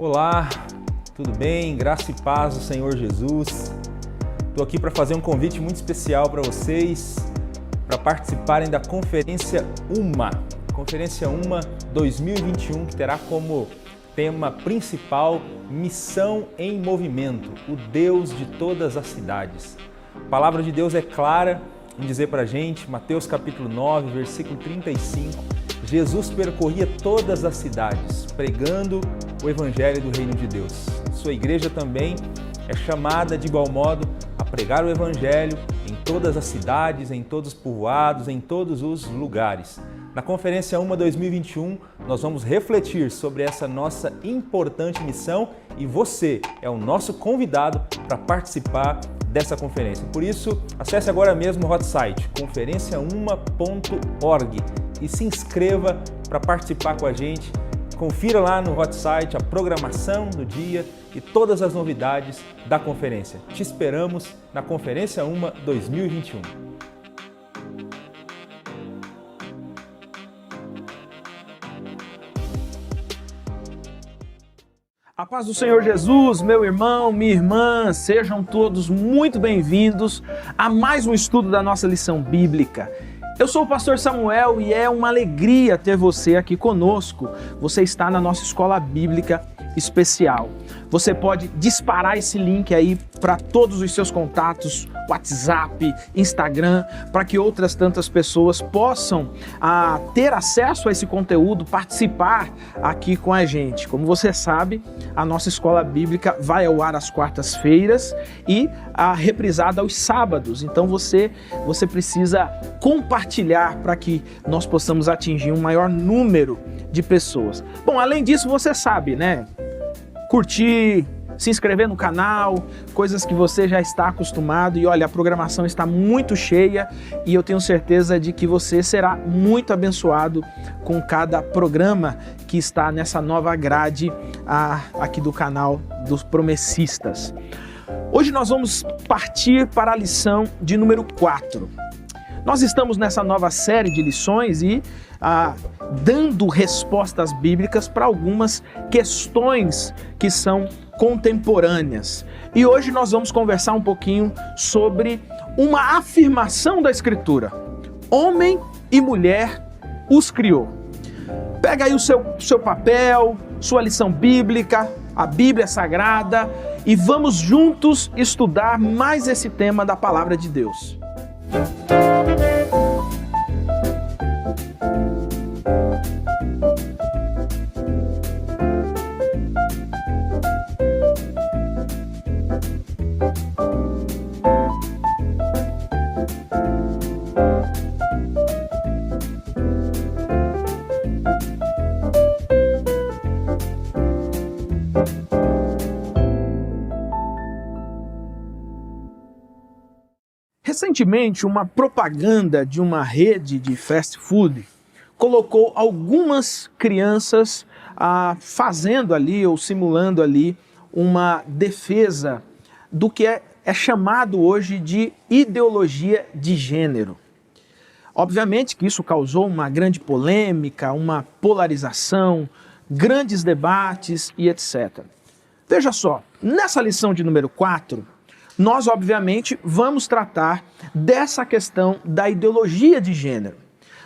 Olá, tudo bem? Graça e paz do Senhor Jesus. Estou aqui para fazer um convite muito especial para vocês, para participarem da Conferência UMA. Conferência UMA 2021, que terá como tema principal Missão em Movimento, o Deus de todas as cidades. A palavra de Deus é clara em dizer para a gente, Mateus capítulo 9, versículo 35, Jesus percorria todas as cidades, pregando o Evangelho do Reino de Deus. Sua igreja também é chamada de igual modo a pregar o Evangelho em todas as cidades, em todos os povoados, em todos os lugares. Na Conferência UMA 2021, nós vamos refletir sobre essa nossa importante missão e você é o nosso convidado para participar dessa conferência. Por isso, acesse agora mesmo o hot site conferenciauma.org e se inscreva para participar com a gente. Confira lá no hot site a programação do dia e todas as novidades da conferência. Te esperamos na Conferência UMA 2021. A paz do Senhor Jesus, meu irmão, minha irmã, sejam todos muito bem-vindos a mais um estudo da nossa lição bíblica. Eu sou o pastor Samuel e é uma alegria ter você aqui conosco. Você está na nossa escola bíblica especial. Você pode disparar esse link aí para todos os seus contatos, WhatsApp, Instagram, para que outras tantas pessoas possam ter acesso a esse conteúdo, participar aqui com a gente. Como você sabe, a nossa escola bíblica vai ao ar às quartas-feiras e reprisada aos sábados. Então você precisa compartilhar para que nós possamos atingir um maior número de pessoas. Bom, além disso, você sabe, né? Curtir, se inscrever no canal, coisas que você já está acostumado. E olha, a programação está muito cheia e eu tenho certeza de que você será muito abençoado com cada programa que está nessa nova grade aqui do canal dos Promessistas. Hoje nós vamos partir para a lição de número 4. Nós estamos nessa nova série de lições e dando respostas bíblicas para algumas questões que são contemporâneas. E hoje nós vamos conversar um pouquinho sobre uma afirmação da Escritura. Homem e mulher os criou. Pega aí o seu papel, sua lição bíblica, a Bíblia Sagrada e vamos juntos estudar mais esse tema da Palavra de Deus. Recentemente, uma propaganda de uma rede de fast food colocou algumas crianças fazendo ali ou simulando ali uma defesa do que é chamado hoje de ideologia de gênero. Obviamente que isso causou uma grande polêmica, uma polarização, grandes debates e etc. Veja só, nessa lição de número 4, nós, obviamente, vamos tratar dessa questão da ideologia de gênero.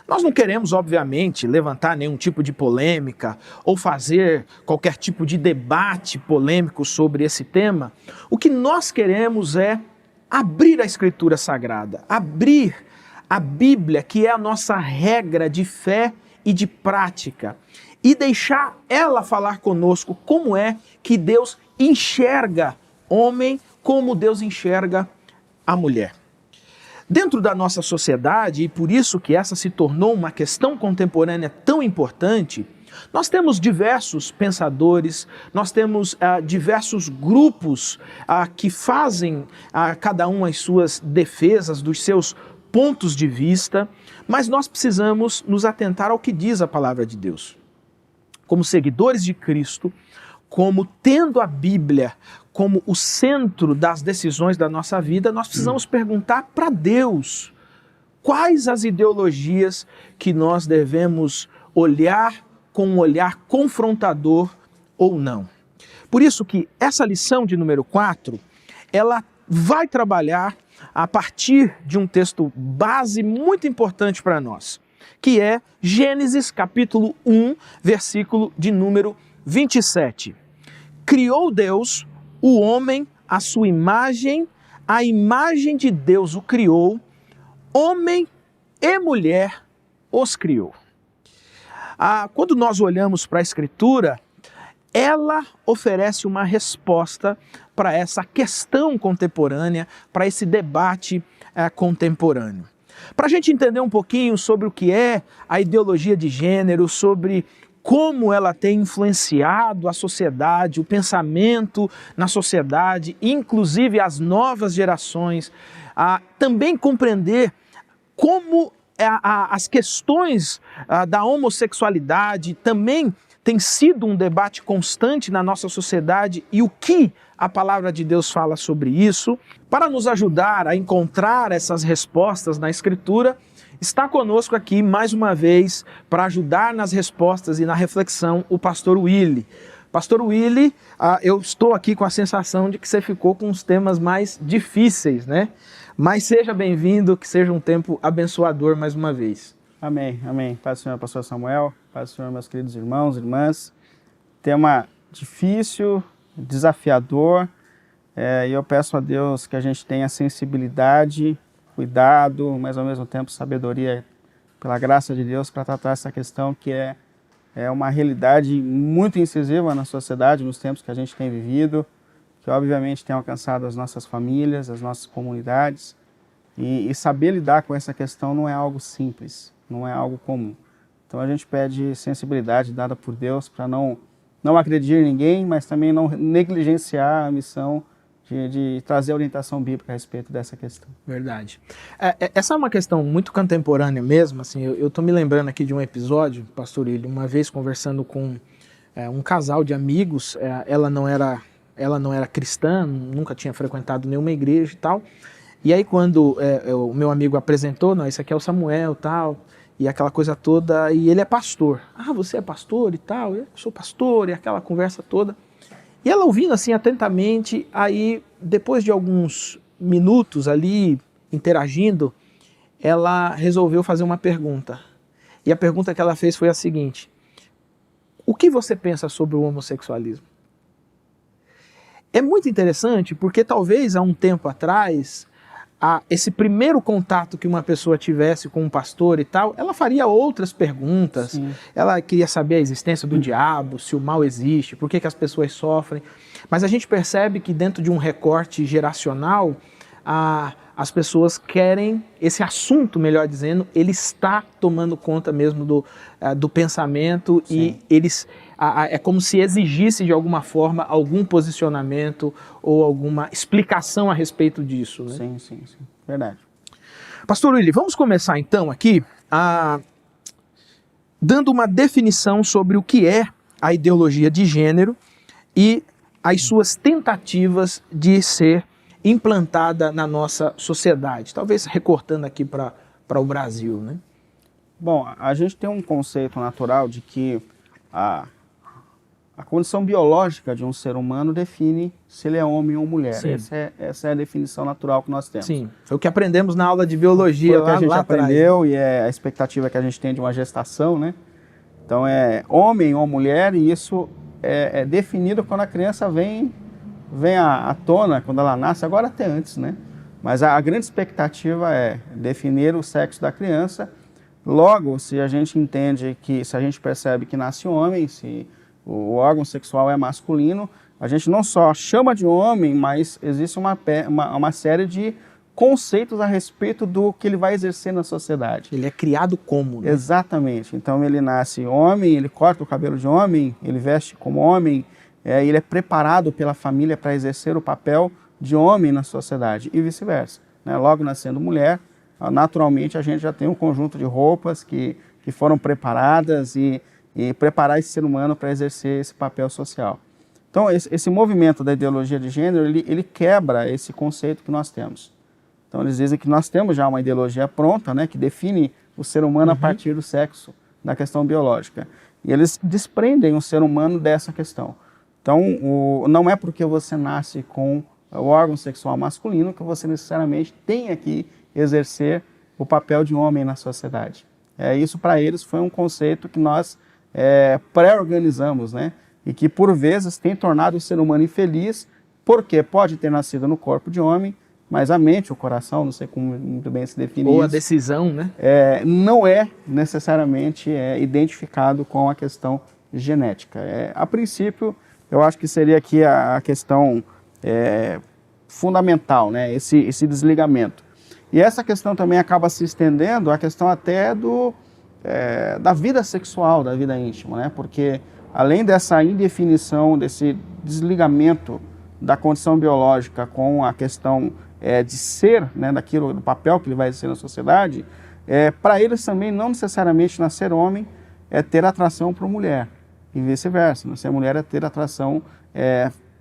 Nós não queremos, obviamente, levantar nenhum tipo de polêmica ou fazer qualquer tipo de debate polêmico sobre esse tema. O que nós queremos é abrir a Escritura Sagrada, abrir a Bíblia, que é a nossa regra de fé e de prática, e deixar ela falar conosco como é que Deus enxerga homem, como Deus enxerga a mulher. Dentro da nossa sociedade, e por isso que essa se tornou uma questão contemporânea tão importante, nós temos diversos pensadores, nós temos diversos grupos que fazem cada um as suas defesas dos seus pontos de vista, mas nós precisamos nos atentar ao que diz a palavra de Deus. Como seguidores de Cristo, como tendo a Bíblia como o centro das decisões da nossa vida, nós precisamos perguntar para Deus quais as ideologias que nós devemos olhar com um olhar confrontador ou não. Por isso que essa lição de número 4, ela vai trabalhar a partir de um texto base muito importante para nós, que é Gênesis capítulo 1, versículo de número 27. Criou Deus o homem à sua imagem, a imagem de Deus o criou, homem e mulher os criou. Quando nós olhamos para a Escritura, ela oferece uma resposta para essa questão contemporânea, para esse debate contemporâneo. Para a gente entender um pouquinho sobre o que é a ideologia de gênero, sobre como ela tem influenciado a sociedade, o pensamento na sociedade, inclusive as novas gerações, também compreender como as questões da homossexualidade também tem sido um debate constante na nossa sociedade e o que a palavra de Deus fala sobre isso. Para nos ajudar a encontrar essas respostas na Escritura, está conosco aqui mais uma vez para ajudar nas respostas e na reflexão o pastor Willy. Pastor Willy, eu estou aqui com a sensação de que você ficou com os temas mais difíceis, né? Mas seja bem-vindo, que seja um tempo abençoador mais uma vez. Amém, amém. Paz do Senhor, pastor Samuel, paz do Senhor, meus queridos irmãos, irmãs. Tema difícil, desafiador, e eu peço a Deus que a gente tenha sensibilidade, cuidado, mas ao mesmo tempo sabedoria, pela graça de Deus, para tratar essa questão que é uma realidade muito incisiva na sociedade, nos tempos que a gente tem vivido, que obviamente tem alcançado as nossas famílias, as nossas comunidades, e saber lidar com essa questão não é algo simples, não é algo comum. Então a gente pede sensibilidade dada por Deus para não agredir ninguém, mas também não negligenciar a missão de trazer orientação bíblica a respeito dessa questão. Verdade. Essa é uma questão muito contemporânea mesmo. Assim, eu estou me lembrando aqui de um episódio, pastor Willy, uma vez conversando com um casal de amigos, ela não era cristã, nunca tinha frequentado nenhuma igreja e tal. E aí quando o meu amigo apresentou, não, esse aqui é o Samuel e tal, e aquela coisa toda, e ele é pastor. Ah, você é pastor e tal? Eu sou pastor, e aquela conversa toda. E ela ouvindo assim atentamente, aí depois de alguns minutos ali interagindo, ela resolveu fazer uma pergunta. E a pergunta que ela fez foi a seguinte: o que você pensa sobre o homossexualismo? É muito interessante porque talvez há um tempo atrás, esse primeiro contato que uma pessoa tivesse com um pastor e tal, ela faria outras perguntas. Sim. Ela queria saber a existência do diabo, se o mal existe, por que as pessoas sofrem. Mas a gente percebe que dentro de um recorte geracional, as pessoas querem, esse assunto, melhor dizendo, ele está tomando conta mesmo do pensamento. Sim. E eles... é como se exigisse de alguma forma algum posicionamento ou alguma explicação a respeito disso, né? Sim, sim, sim. Verdade. Pastor Willy, vamos começar então aqui dando uma definição sobre o que é a ideologia de gênero e as suas tentativas de ser implantada na nossa sociedade, talvez recortando aqui para o Brasil, né? Bom, a gente tem um conceito natural de que a condição biológica de um ser humano define se ele é homem ou mulher. Essa é a definição natural que nós temos. Sim, foi o que aprendemos na aula de biologia. Foi o que a gente aprendeu e é a expectativa que a gente tem de uma gestação, né? Então é homem ou mulher, e isso é definido quando a criança vem à tona, quando ela nasce, agora até antes, né? Mas a grande expectativa é definir o sexo da criança. Logo, se a gente entende se a gente percebe que nasce homem, se o órgão sexual é masculino, a gente não só chama de homem, mas existe uma série de conceitos a respeito do que ele vai exercer na sociedade. Ele é criado como, né? Exatamente. Então ele nasce homem, ele corta o cabelo de homem, ele veste como homem, ele é preparado pela família para exercer o papel de homem na sociedade e vice-versa, né? Logo nascendo mulher, naturalmente a gente já tem um conjunto de roupas que foram preparadas e preparar esse ser humano para exercer esse papel social. Então, esse movimento da ideologia de gênero, ele quebra esse conceito que nós temos. Então, eles dizem que nós temos já uma ideologia pronta, né, que define o ser humano a partir do sexo, da questão biológica. E eles desprendem o ser humano dessa questão. Então, não é porque você nasce com o órgão sexual masculino que você necessariamente tem que exercer o papel de homem na sociedade. Isso para eles foi um conceito que nós pré-organizamos, né? E que por vezes tem tornado o ser humano infeliz, porque pode ter nascido no corpo de homem, mas a mente, o coração, não sei como muito bem se definir Ou isso, a decisão, né? Não é necessariamente identificado com a questão genética. A princípio, eu acho que seria aqui a questão fundamental, né? Esse desligamento. E essa questão também acaba se estendendo à questão até da vida sexual, da vida íntima, né? Porque além dessa indefinição, desse desligamento da condição biológica com a questão de ser, né, do papel que ele vai exercer na sociedade, para eles também não necessariamente nascer homem é ter atração por mulher, e vice-versa. Nascer mulher é ter atração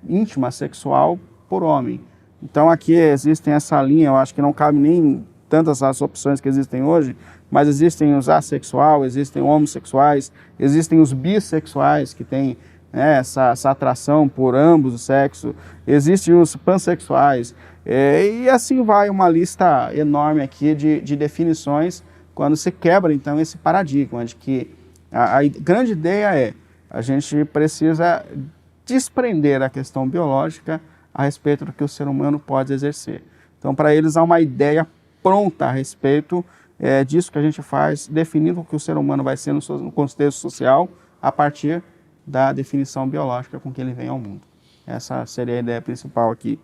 íntima, sexual por homem. Então aqui existem essa linha, eu acho que não cabe nem tantas as opções que existem hoje, mas existem os assexuais, existem homossexuais, existem os bissexuais que têm essa atração por ambos os sexos, existem os pansexuais, e assim vai uma lista enorme aqui de definições quando se quebra então esse paradigma de que a grande ideia a gente precisa desprender a questão biológica a respeito do que o ser humano pode exercer. Então para eles há uma ideia pronta a respeito disso que a gente faz, definindo o que o ser humano vai ser no contexto social a partir da definição biológica com que ele vem ao mundo. Essa seria a ideia principal aqui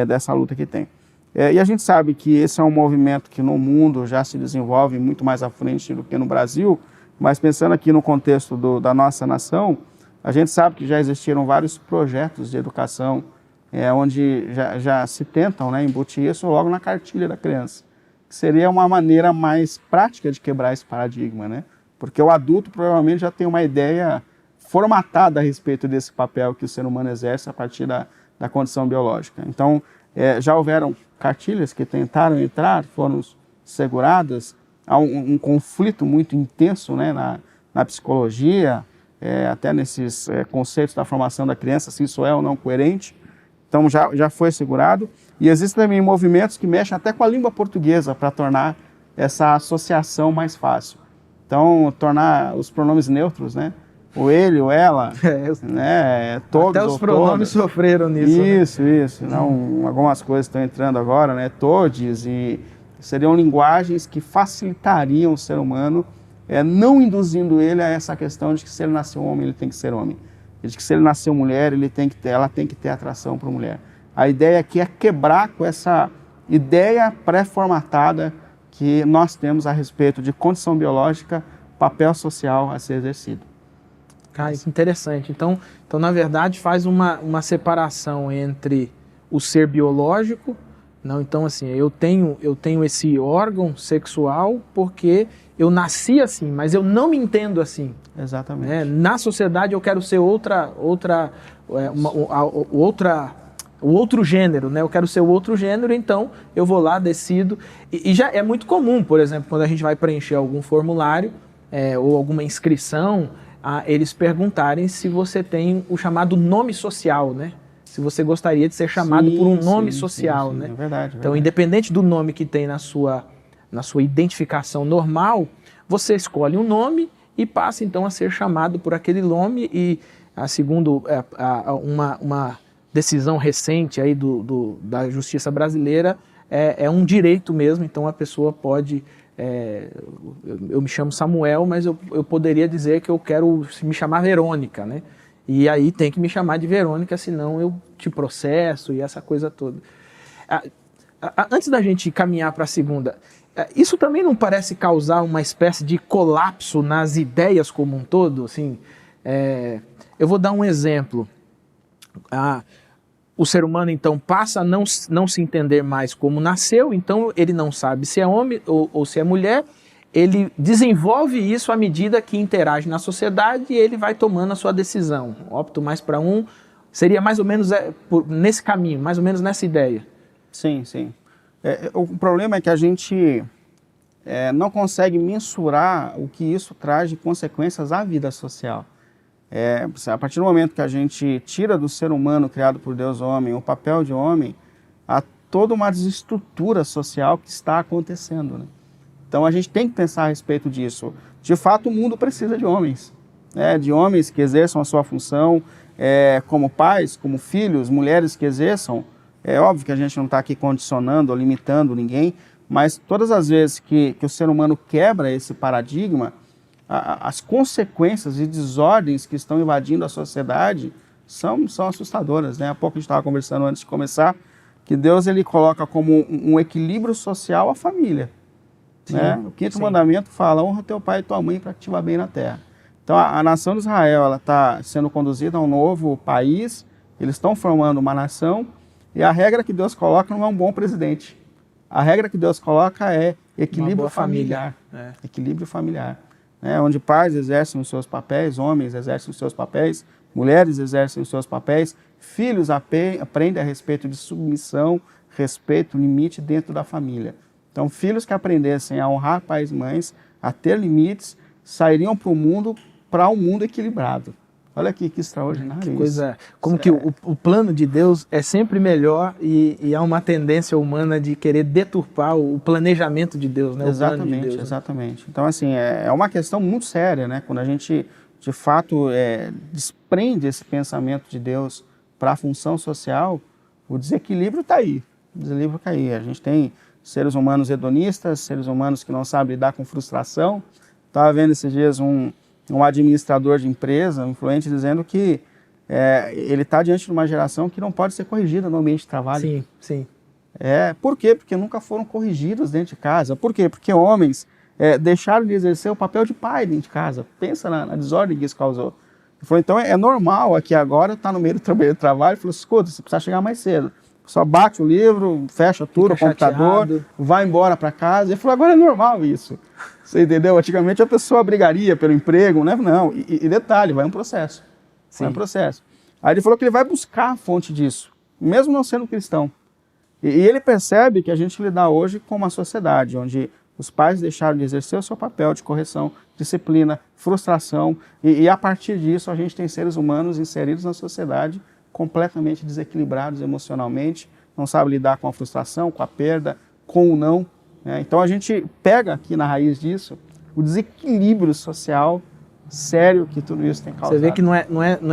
dessa luta que tem. E a gente sabe que esse é um movimento que no mundo já se desenvolve muito mais à frente do que no Brasil, mas pensando aqui no contexto da nossa nação, a gente sabe que já existiram vários projetos de educação onde já se tentam, né, embutir isso logo na cartilha da criança, que seria uma maneira mais prática de quebrar esse paradigma, né? Porque o adulto provavelmente já tem uma ideia formatada a respeito desse papel que o ser humano exerce a partir da condição biológica. Então, já houveram cartilhas que tentaram entrar, foram seguradas, há um conflito muito intenso, né, na psicologia, até nesses conceitos da formação da criança, se isso é ou não coerente. Então já foi segurado. E existem também movimentos que mexem até com a língua portuguesa para tornar essa associação mais fácil. Então, tornar os pronomes neutros, né? O ele, o ela, né? Todos até os pronomes todas. Sofreram nisso. Isso. Não, algumas coisas estão entrando agora, né? Todes, e seriam linguagens que facilitariam o ser humano, não induzindo ele a essa questão de que se ele nasceu homem, ele tem que ser homem. De que se ele nasceu mulher, ela tem que ter atração por mulher. A ideia aqui é quebrar com essa ideia pré-formatada que nós temos a respeito de condição biológica, papel social a ser exercido. Cara, interessante. Então, na verdade, faz uma separação entre o ser biológico. Não, então, assim, eu tenho esse órgão sexual porque eu nasci assim, mas eu não me entendo assim. Exatamente. Na sociedade eu quero ser o outro gênero, né? Eu quero ser o outro gênero, então eu vou lá, decido. E já é muito comum, por exemplo, quando a gente vai preencher algum formulário ou alguma inscrição, eles perguntarem se você tem o chamado nome social, né? Se você gostaria de ser chamado por um nome social, né? É verdade. Então, independente do nome que tem na sua identificação normal, você escolhe um nome e passa então a ser chamado por aquele nome. E segundo uma decisão recente aí da Justiça Brasileira, é um direito mesmo. Então a pessoa pode, eu me chamo Samuel, mas eu poderia dizer que eu quero me chamar Verônica, né? E aí tem que me chamar de Verônica, senão eu te processo e essa coisa toda. Antes da gente caminhar para a segunda, isso também não parece causar uma espécie de colapso nas ideias como um todo? Assim, eu vou dar um exemplo. O ser humano, então, passa a não se entender mais como nasceu, então ele não sabe se é homem ou se é mulher. Ele desenvolve isso à medida que interage na sociedade e ele vai tomando a sua decisão. Opto mais para um, seria mais ou menos nesse caminho, mais ou menos nessa ideia. Sim. O problema é que a gente não consegue mensurar o que isso traz de consequências à vida social. A partir do momento que a gente tira do ser humano criado por Deus homem, o papel de homem, há toda uma desestrutura social que está acontecendo, né? Então a gente tem que pensar a respeito disso. De fato, o mundo precisa de homens, né? De homens que exerçam a sua função, como pais, como filhos, mulheres que exerçam. É óbvio que a gente não está aqui condicionando ou limitando ninguém, mas todas as vezes que o ser humano quebra esse paradigma, as consequências e desordens que estão invadindo a sociedade são assustadoras, né? Há pouco a gente estava conversando antes de começar que Deus ele coloca como um equilíbrio social a família. Sim, né? O quinto mandamento fala: honra teu pai e tua mãe para que te vá bem na terra. Então a nação de Israel está sendo conduzida a um novo país, eles estão formando uma nação e a regra que Deus coloca não é um bom presidente. A regra que Deus coloca é equilíbrio familiar. Equilíbrio familiar. Onde pais exercem os seus papéis, homens exercem os seus papéis, mulheres exercem os seus papéis, filhos aprendem a respeito de submissão, respeito, limite dentro da família. Então, filhos que aprendessem a honrar pais e mães, a ter limites, sairiam para um mundo equilibrado. Olha que extraordinário que isso. Coisa, como que o plano de Deus é sempre melhor e há uma tendência humana de querer deturpar o planejamento de Deus, né? Exatamente, o plano de Deus, exatamente. Então, assim, é uma questão muito séria, né? Quando a gente, de fato, desprende esse pensamento de Deus para a função social, o desequilíbrio está aí. O desequilíbrio está aí. A gente tem seres humanos hedonistas, seres humanos que não sabem lidar com frustração. Estava vendo esses dias um administrador de empresa, um influente, dizendo que ele está diante de uma geração que não pode ser corrigida no ambiente de trabalho. Sim, sim. Por quê? Porque nunca foram corrigidos dentro de casa. Por quê? Porque homens deixaram de exercer o papel de pai dentro de casa. Pensa na desordem que isso causou. Ele falou, então é normal aqui agora, estar no meio do trabalho, ele falou, escuta, você precisa chegar mais cedo. Só bate o livro, fecha tudo, o computador, vai embora para casa. Ele falou, agora é normal isso. Você entendeu? Antigamente a pessoa brigaria pelo emprego, né? Não, e detalhe, vai um processo. Sim. Vai um processo. Aí ele falou que ele vai buscar a fonte disso, mesmo não sendo cristão. E ele percebe que a gente lida hoje com uma sociedade onde os pais deixaram de exercer o seu papel de correção, disciplina, frustração, e a partir disso a gente tem seres humanos inseridos na sociedade completamente desequilibrados emocionalmente, não sabe lidar com a frustração, com a perda, com o não. Então a gente pega aqui na raiz disso o desequilíbrio social sério que tudo isso tem causado. Você vê que não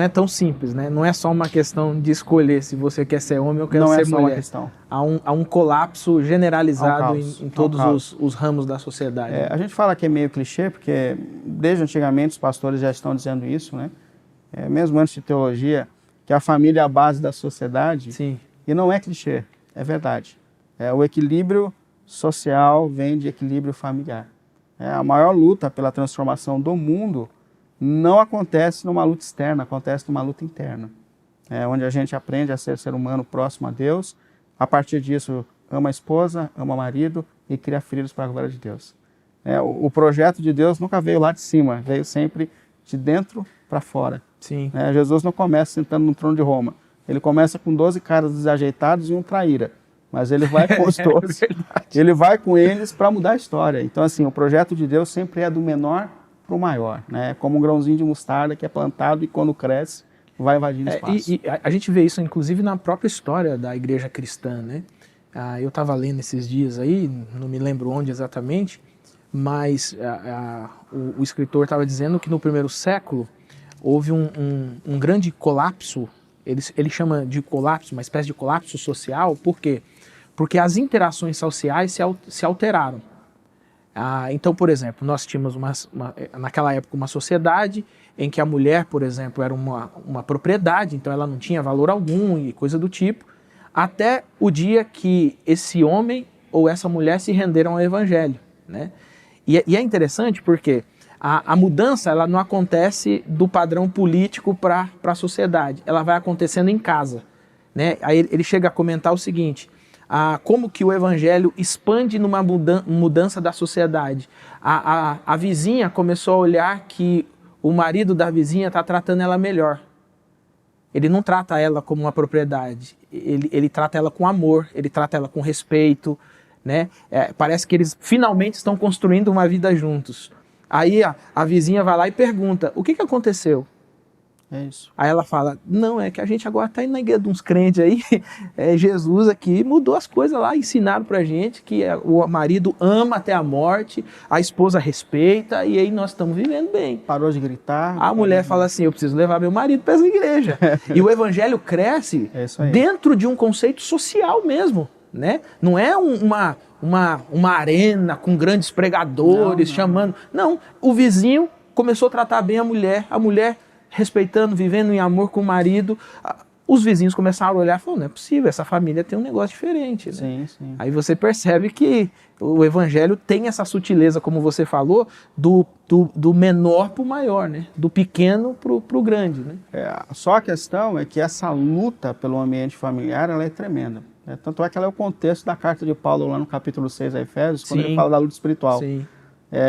é tão simples, né? Não é só uma questão de escolher se você quer ser homem ou quer ser mulher. Não é só uma questão. Há um colapso generalizado em todos os ramos da sociedade. A gente fala que é meio clichê, porque desde antigamente os pastores já estão dizendo isso, né? Mesmo antes de teologia, que a família é a base da sociedade. Sim. E não é clichê, é verdade. O equilíbrio social vem de equilíbrio familiar. A maior luta pela transformação do mundo não acontece numa luta externa, acontece numa luta interna. Onde a gente aprende a ser humano próximo a Deus, a partir disso ama a esposa, ama o marido e cria filhos para a glória de Deus. O projeto de Deus nunca veio lá de cima, veio sempre de dentro para fora. Sim. Jesus não começa sentando no trono de Roma, ele começa com 12 caras desajeitados e um traíra. Mas ele vai com os 12, ele vai com eles para mudar a história. Então, assim, o projeto de Deus sempre é do menor para o maior, né? Como um grãozinho de mostarda que é plantado e quando cresce, vai invadindo espaço. E a gente vê isso, inclusive, na própria história da igreja cristã, né? Eu estava lendo esses dias aí, não me lembro onde exatamente, mas o escritor estava dizendo que no primeiro século houve um grande colapso, ele chama de colapso, uma espécie de colapso social. Por quê? Porque as interações sociais se alteraram. Então, por exemplo, nós tínhamos naquela época uma sociedade em que a mulher, por exemplo, era uma propriedade, então ela não tinha valor algum e coisa do tipo, até o dia que esse homem ou essa mulher se renderam ao evangelho, né? E é interessante porque a mudança ela não acontece do padrão político para a sociedade, ela vai acontecendo em casa, né? Aí ele chega a comentar o seguinte: como que o evangelho expande numa mudança da sociedade. A vizinha começou a olhar que o marido da vizinha está tratando ela melhor. Ele não trata ela como uma propriedade, ele trata ela com amor, ele trata ela com respeito, né? Parece que eles finalmente estão construindo uma vida juntos. Aí a vizinha vai lá e pergunta: o que aconteceu? É isso. Aí ela fala, não, é que a gente agora tá indo na igreja de uns crentes aí, Jesus aqui mudou as coisas lá, ensinaram pra gente que o marido ama até a morte, a esposa respeita, e aí nós estamos vivendo bem. Parou de gritar. A mulher fala assim, eu preciso levar meu marido para essa igreja. E o evangelho cresce dentro de um conceito social mesmo, né? Não é uma arena com grandes pregadores chamando. Não, o vizinho começou a tratar bem a mulher respeitando, vivendo em amor com o marido. Os vizinhos começaram a olhar e falaram, não é possível, essa família tem um negócio diferente. Né? Sim, sim. Aí você percebe que o evangelho tem essa sutileza, como você falou, do menor para o maior, né? Do pequeno para o grande. Né? Só a questão é que essa luta pelo ambiente familiar ela é tremenda. Tanto é que ela é o contexto da carta de Paulo lá no capítulo 6 a Efésios, quando ele fala da luta espiritual. Sim.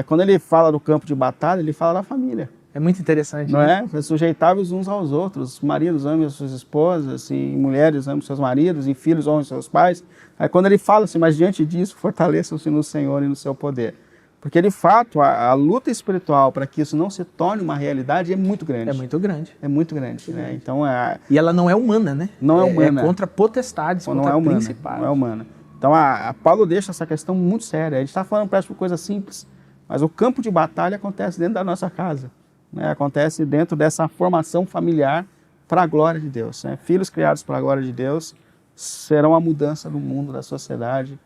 Quando ele fala do campo de batalha, ele fala da família. É muito interessante. Não né? é? Sujeitáveis uns aos outros. Maridos amem as suas esposas, e mulheres amem seus maridos, e filhos honrem seus pais. Aí quando ele fala assim, mas diante disso, fortaleçam-se no Senhor e no seu poder. Porque de fato, a luta espiritual para que isso não se torne uma realidade é muito grande. É muito grande. É muito grande. Né? Então, e ela não é humana, né? Não é humana. É contra potestades, contra principados. Não é humana. Então, Paulo deixa essa questão muito séria. A gente está falando, parece, por coisa simples, mas o campo de batalha acontece dentro da nossa casa. Né? Acontece dentro dessa formação familiar para a glória de Deus. Né? Filhos criados para a glória de Deus serão a mudança do mundo, da sociedade,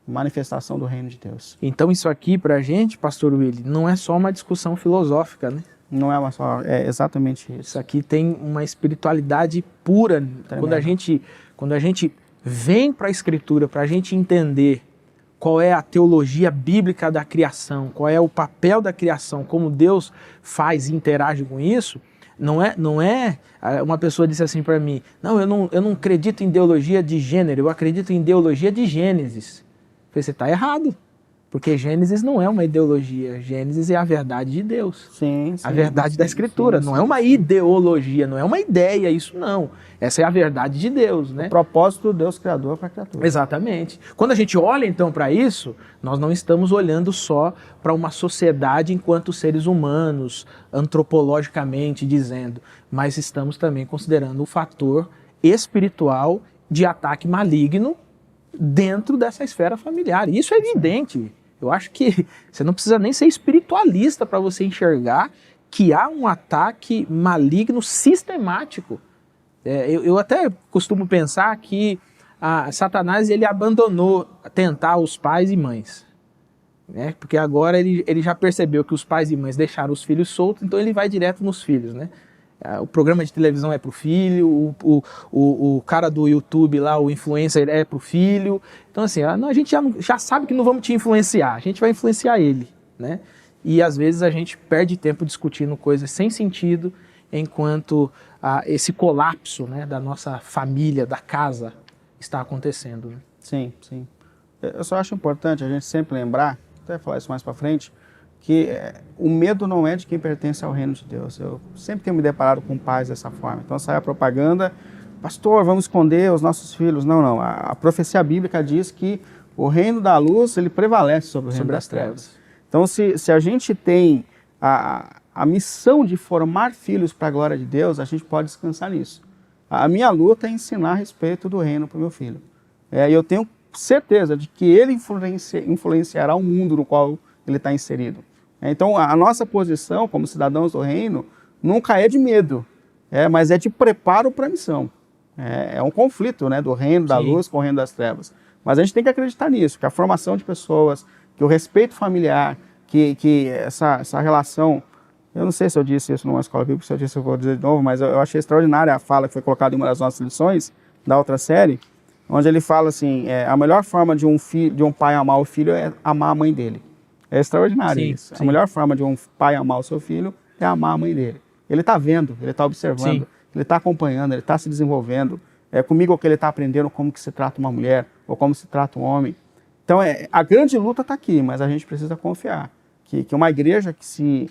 manifestação do reino de Deus. Então isso aqui para a gente, pastor Willy, não é só uma discussão filosófica, né? Não é é exatamente isso. Isso aqui tem uma espiritualidade pura. Quando a gente vem para a Escritura, para a gente entender qual é a teologia bíblica da criação, qual é o papel da criação, como Deus faz e interage com isso, não é uma pessoa disse assim para mim, não, eu não acredito em ideologia de gênero, eu acredito em ideologia de Gênesis. Eu falei, você está errado, porque Gênesis não é uma ideologia, Gênesis é a verdade de Deus. Sim, a verdade da Escritura, não é uma ideologia, não é uma ideia, isso não. Essa é a verdade de Deus, né? O propósito do Deus Criador para a criatura. Exatamente. Quando a gente olha então para isso, nós não estamos olhando só para uma sociedade enquanto seres humanos, antropologicamente dizendo, mas estamos também considerando o fator espiritual de ataque maligno dentro dessa esfera familiar. E isso é evidente. Eu acho que você não precisa nem ser espiritualista para você enxergar que há um ataque maligno sistemático. Eu até costumo pensar que Satanás ele abandonou tentar os pais e mães. Né? Porque agora ele já percebeu que os pais e mães deixaram os filhos soltos, então ele vai direto nos filhos, né? O programa de televisão é pro filho, o cara do YouTube lá, o influencer é pro filho. Então assim, a gente já sabe que não vamos te influenciar, a gente vai influenciar ele, né? E às vezes a gente perde tempo discutindo coisas sem sentido, enquanto esse colapso, né, da nossa família, da casa, está acontecendo. Né? Sim, sim. Eu só acho importante a gente sempre lembrar, até falar isso mais para frente, que o medo não é de quem pertence ao reino de Deus. Eu sempre tenho me deparado com pais dessa forma. Então sai a propaganda, pastor, vamos esconder os nossos filhos. Não. A profecia bíblica diz que o reino da luz, ele prevalece sobre o reino das trevas. Então se a gente tem a missão de formar filhos para a glória de Deus, a gente pode descansar nisso. A minha luta é ensinar a respeito do reino para o meu filho. E eu tenho certeza de que ele influenciará o mundo no qual ele está inserido. Então, a nossa posição como cidadãos do reino nunca é de medo, mas é de preparo para a missão. É um conflito, né, do reino da luz com o reino das trevas. Mas a gente tem que acreditar nisso, que a formação de pessoas, que o respeito familiar, que essa relação... Eu não sei se eu disse isso numa escola bíblica, se eu disse eu vou dizer de novo, mas eu achei extraordinária a fala que foi colocada em uma das nossas lições, da outra série, onde ele fala assim, a melhor forma de um pai amar o filho é amar a mãe dele. É extraordinário isso. Sim. A melhor forma de um pai amar o seu filho é amar a mãe dele. Ele está vendo, ele está observando, ele está acompanhando, ele está se desenvolvendo. É comigo que ele está aprendendo como que se trata uma mulher ou como se trata um homem. Então, a grande luta está aqui, mas a gente precisa confiar que uma igreja que se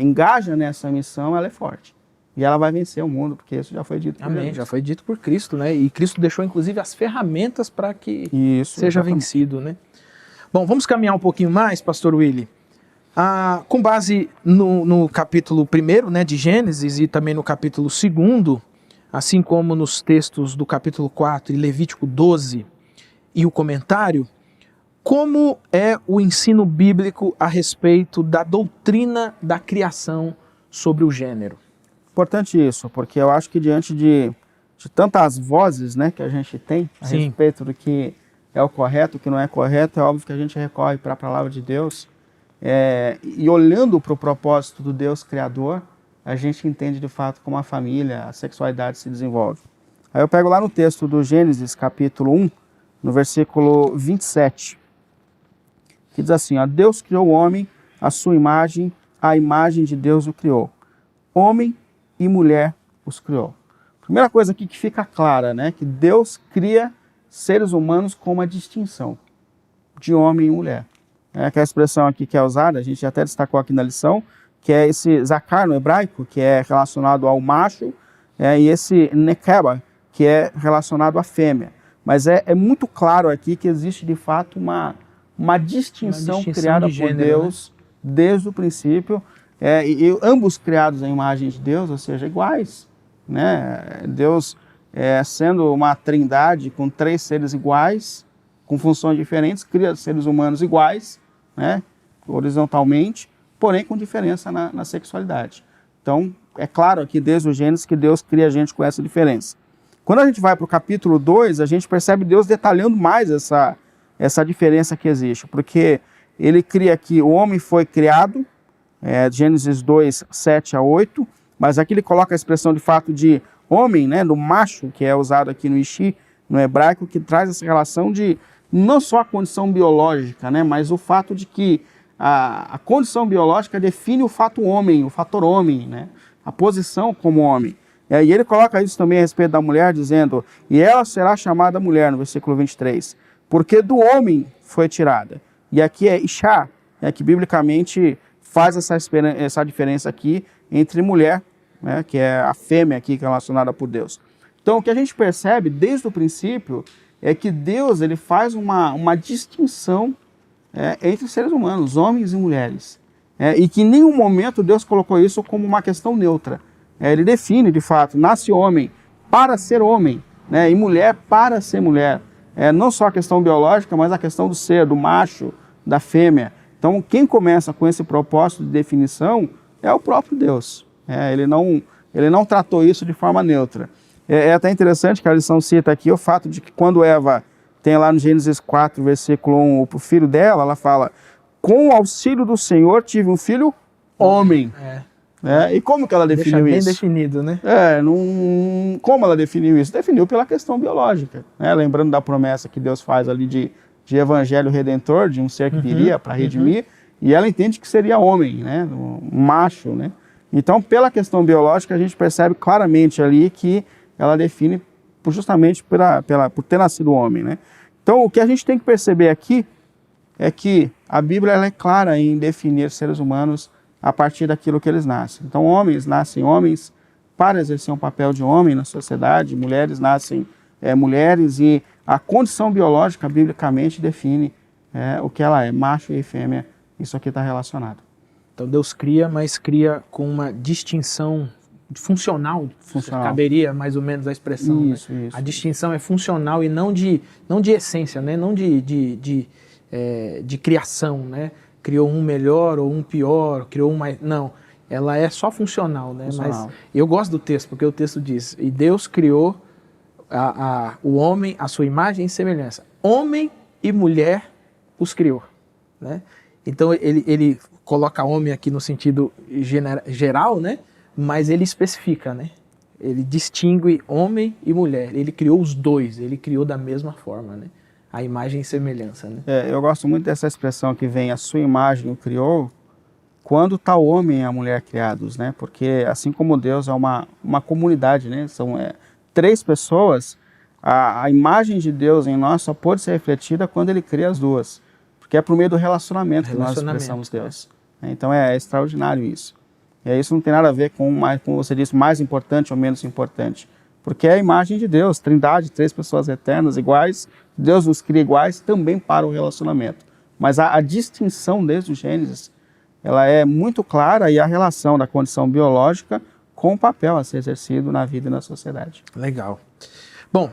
engaja nessa missão, ela é forte. E ela vai vencer o mundo, porque isso já foi dito por Amém, já foi dito por Cristo, né? E Cristo deixou, inclusive, as ferramentas para que seja vencido, né? Bom, vamos caminhar um pouquinho mais, pastor Willy. Com base no capítulo 1º, né, de Gênesis e também no capítulo 2º, assim como nos textos do capítulo 4 e Levítico 12 e o comentário, como é o ensino bíblico a respeito da doutrina da criação sobre o gênero? Importante isso, porque eu acho que diante de tantas vozes, né, que a gente tem a Sim. respeito do que é o correto, o que não é correto, é óbvio que a gente recorre para a palavra de Deus, e olhando para o propósito do Deus Criador, a gente entende de fato como a família, a sexualidade se desenvolve. Aí eu pego lá no texto do Gênesis, capítulo 1, no versículo 27, que diz assim, ó, Deus criou o homem, a sua imagem, a imagem de Deus o criou. Homem e mulher os criou. Primeira coisa aqui que fica clara, né, que Deus cria seres humanos com uma distinção de homem e mulher. Aquela expressão aqui que é usada, a gente até destacou aqui na lição, que é esse zakar no hebraico, que é relacionado ao macho, e esse nekeba, que é relacionado à fêmea. Mas é muito claro aqui que existe de fato uma distinção criada por gênero, Deus, né, desde o princípio, e ambos criados à imagem de Deus, ou seja, iguais, né? Deus sendo uma trindade com 3 seres iguais, com funções diferentes, cria seres humanos iguais, né, horizontalmente, porém com diferença na sexualidade. Então, é claro aqui desde o Gênesis que Deus cria a gente com essa diferença. Quando a gente vai para o capítulo 2, a gente percebe Deus detalhando mais essa diferença que existe, porque ele cria que o homem foi criado, Gênesis 2, 7 a 8, mas aqui ele coloca a expressão de fato de homem, né, do macho, que é usado aqui no Ishi, no hebraico, que traz essa relação de não só a condição biológica, né, mas o fato de que a condição biológica define o fato homem, o fator homem, né, a posição como homem. E ele coloca isso também a respeito da mulher, dizendo, e ela será chamada mulher, no versículo 23, porque do homem foi tirada. E aqui é Isha, que biblicamente faz essa diferença aqui entre mulher, né, que é a fêmea aqui relacionada por Deus. Então o que a gente percebe desde o princípio é que Deus ele faz uma distinção entre seres humanos, homens e mulheres. E que em nenhum momento Deus colocou isso como uma questão neutra. Ele define, de fato, nasce homem para ser homem, né, e mulher para ser mulher. Não só a questão biológica, mas a questão do ser, do macho, da fêmea. Então, quem começa com esse propósito de definição é o próprio Deus. Ele não tratou isso de forma neutra. É até interessante que a lição cita aqui o fato de que quando Eva tem lá no Gênesis 4, versículo 1, o filho dela, ela fala, com o auxílio do Senhor tive um filho homem. E como que ela definiu Deixa isso? bem definido, né? Como ela definiu isso? Definiu pela questão biológica. Lembrando da promessa que Deus faz ali de evangelho redentor, de um ser que viria para redimir, e ela entende que seria homem, né? Um macho, né? Então, pela questão biológica, a gente percebe claramente ali que ela define justamente por ter nascido homem, né? Então, o que a gente tem que perceber aqui é que a Bíblia ela é clara em definir seres humanos a partir daquilo que eles nascem. Então, homens nascem homens para exercer um papel de homem na sociedade, mulheres nascem mulheres, e a condição biológica, biblicamente, define o que ela é, macho e fêmea, isso aqui está relacionado. Então Deus cria, mas cria com uma distinção funcional. Caberia mais ou menos a expressão. Isso, né? isso. A distinção é funcional e não de essência, né? Não de criação, né? Criou um melhor ou um pior, criou um mais... Não, ela é só funcional, né? Funcional. Mas eu gosto do texto, porque o texto diz, e Deus criou o homem, a sua imagem e semelhança. Homem e mulher os criou, né? Então ele coloca homem aqui no sentido geral, né? Mas ele especifica, né? Ele distingue homem e mulher. Ele criou os dois, ele criou da mesma forma, né? A imagem e semelhança, né? Eu gosto muito dessa expressão que vem, a sua imagem o criou, quando está o homem e a mulher criados, né? Porque assim como Deus é uma comunidade, né? São 3 pessoas, a imagem de Deus em nós só pode ser refletida quando ele cria as duas. Porque é por meio do relacionamento que nós expressamos Deus. Então é extraordinário isso. E isso não tem nada a ver com, como você disse, mais importante ou menos importante. Porque é a imagem de Deus, trindade, 3 pessoas eternas iguais, Deus nos cria iguais também para o relacionamento. Mas a distinção desde o Gênesis ela é muito clara, e a relação da condição biológica com o papel a ser exercido na vida e na sociedade. Legal. Bom,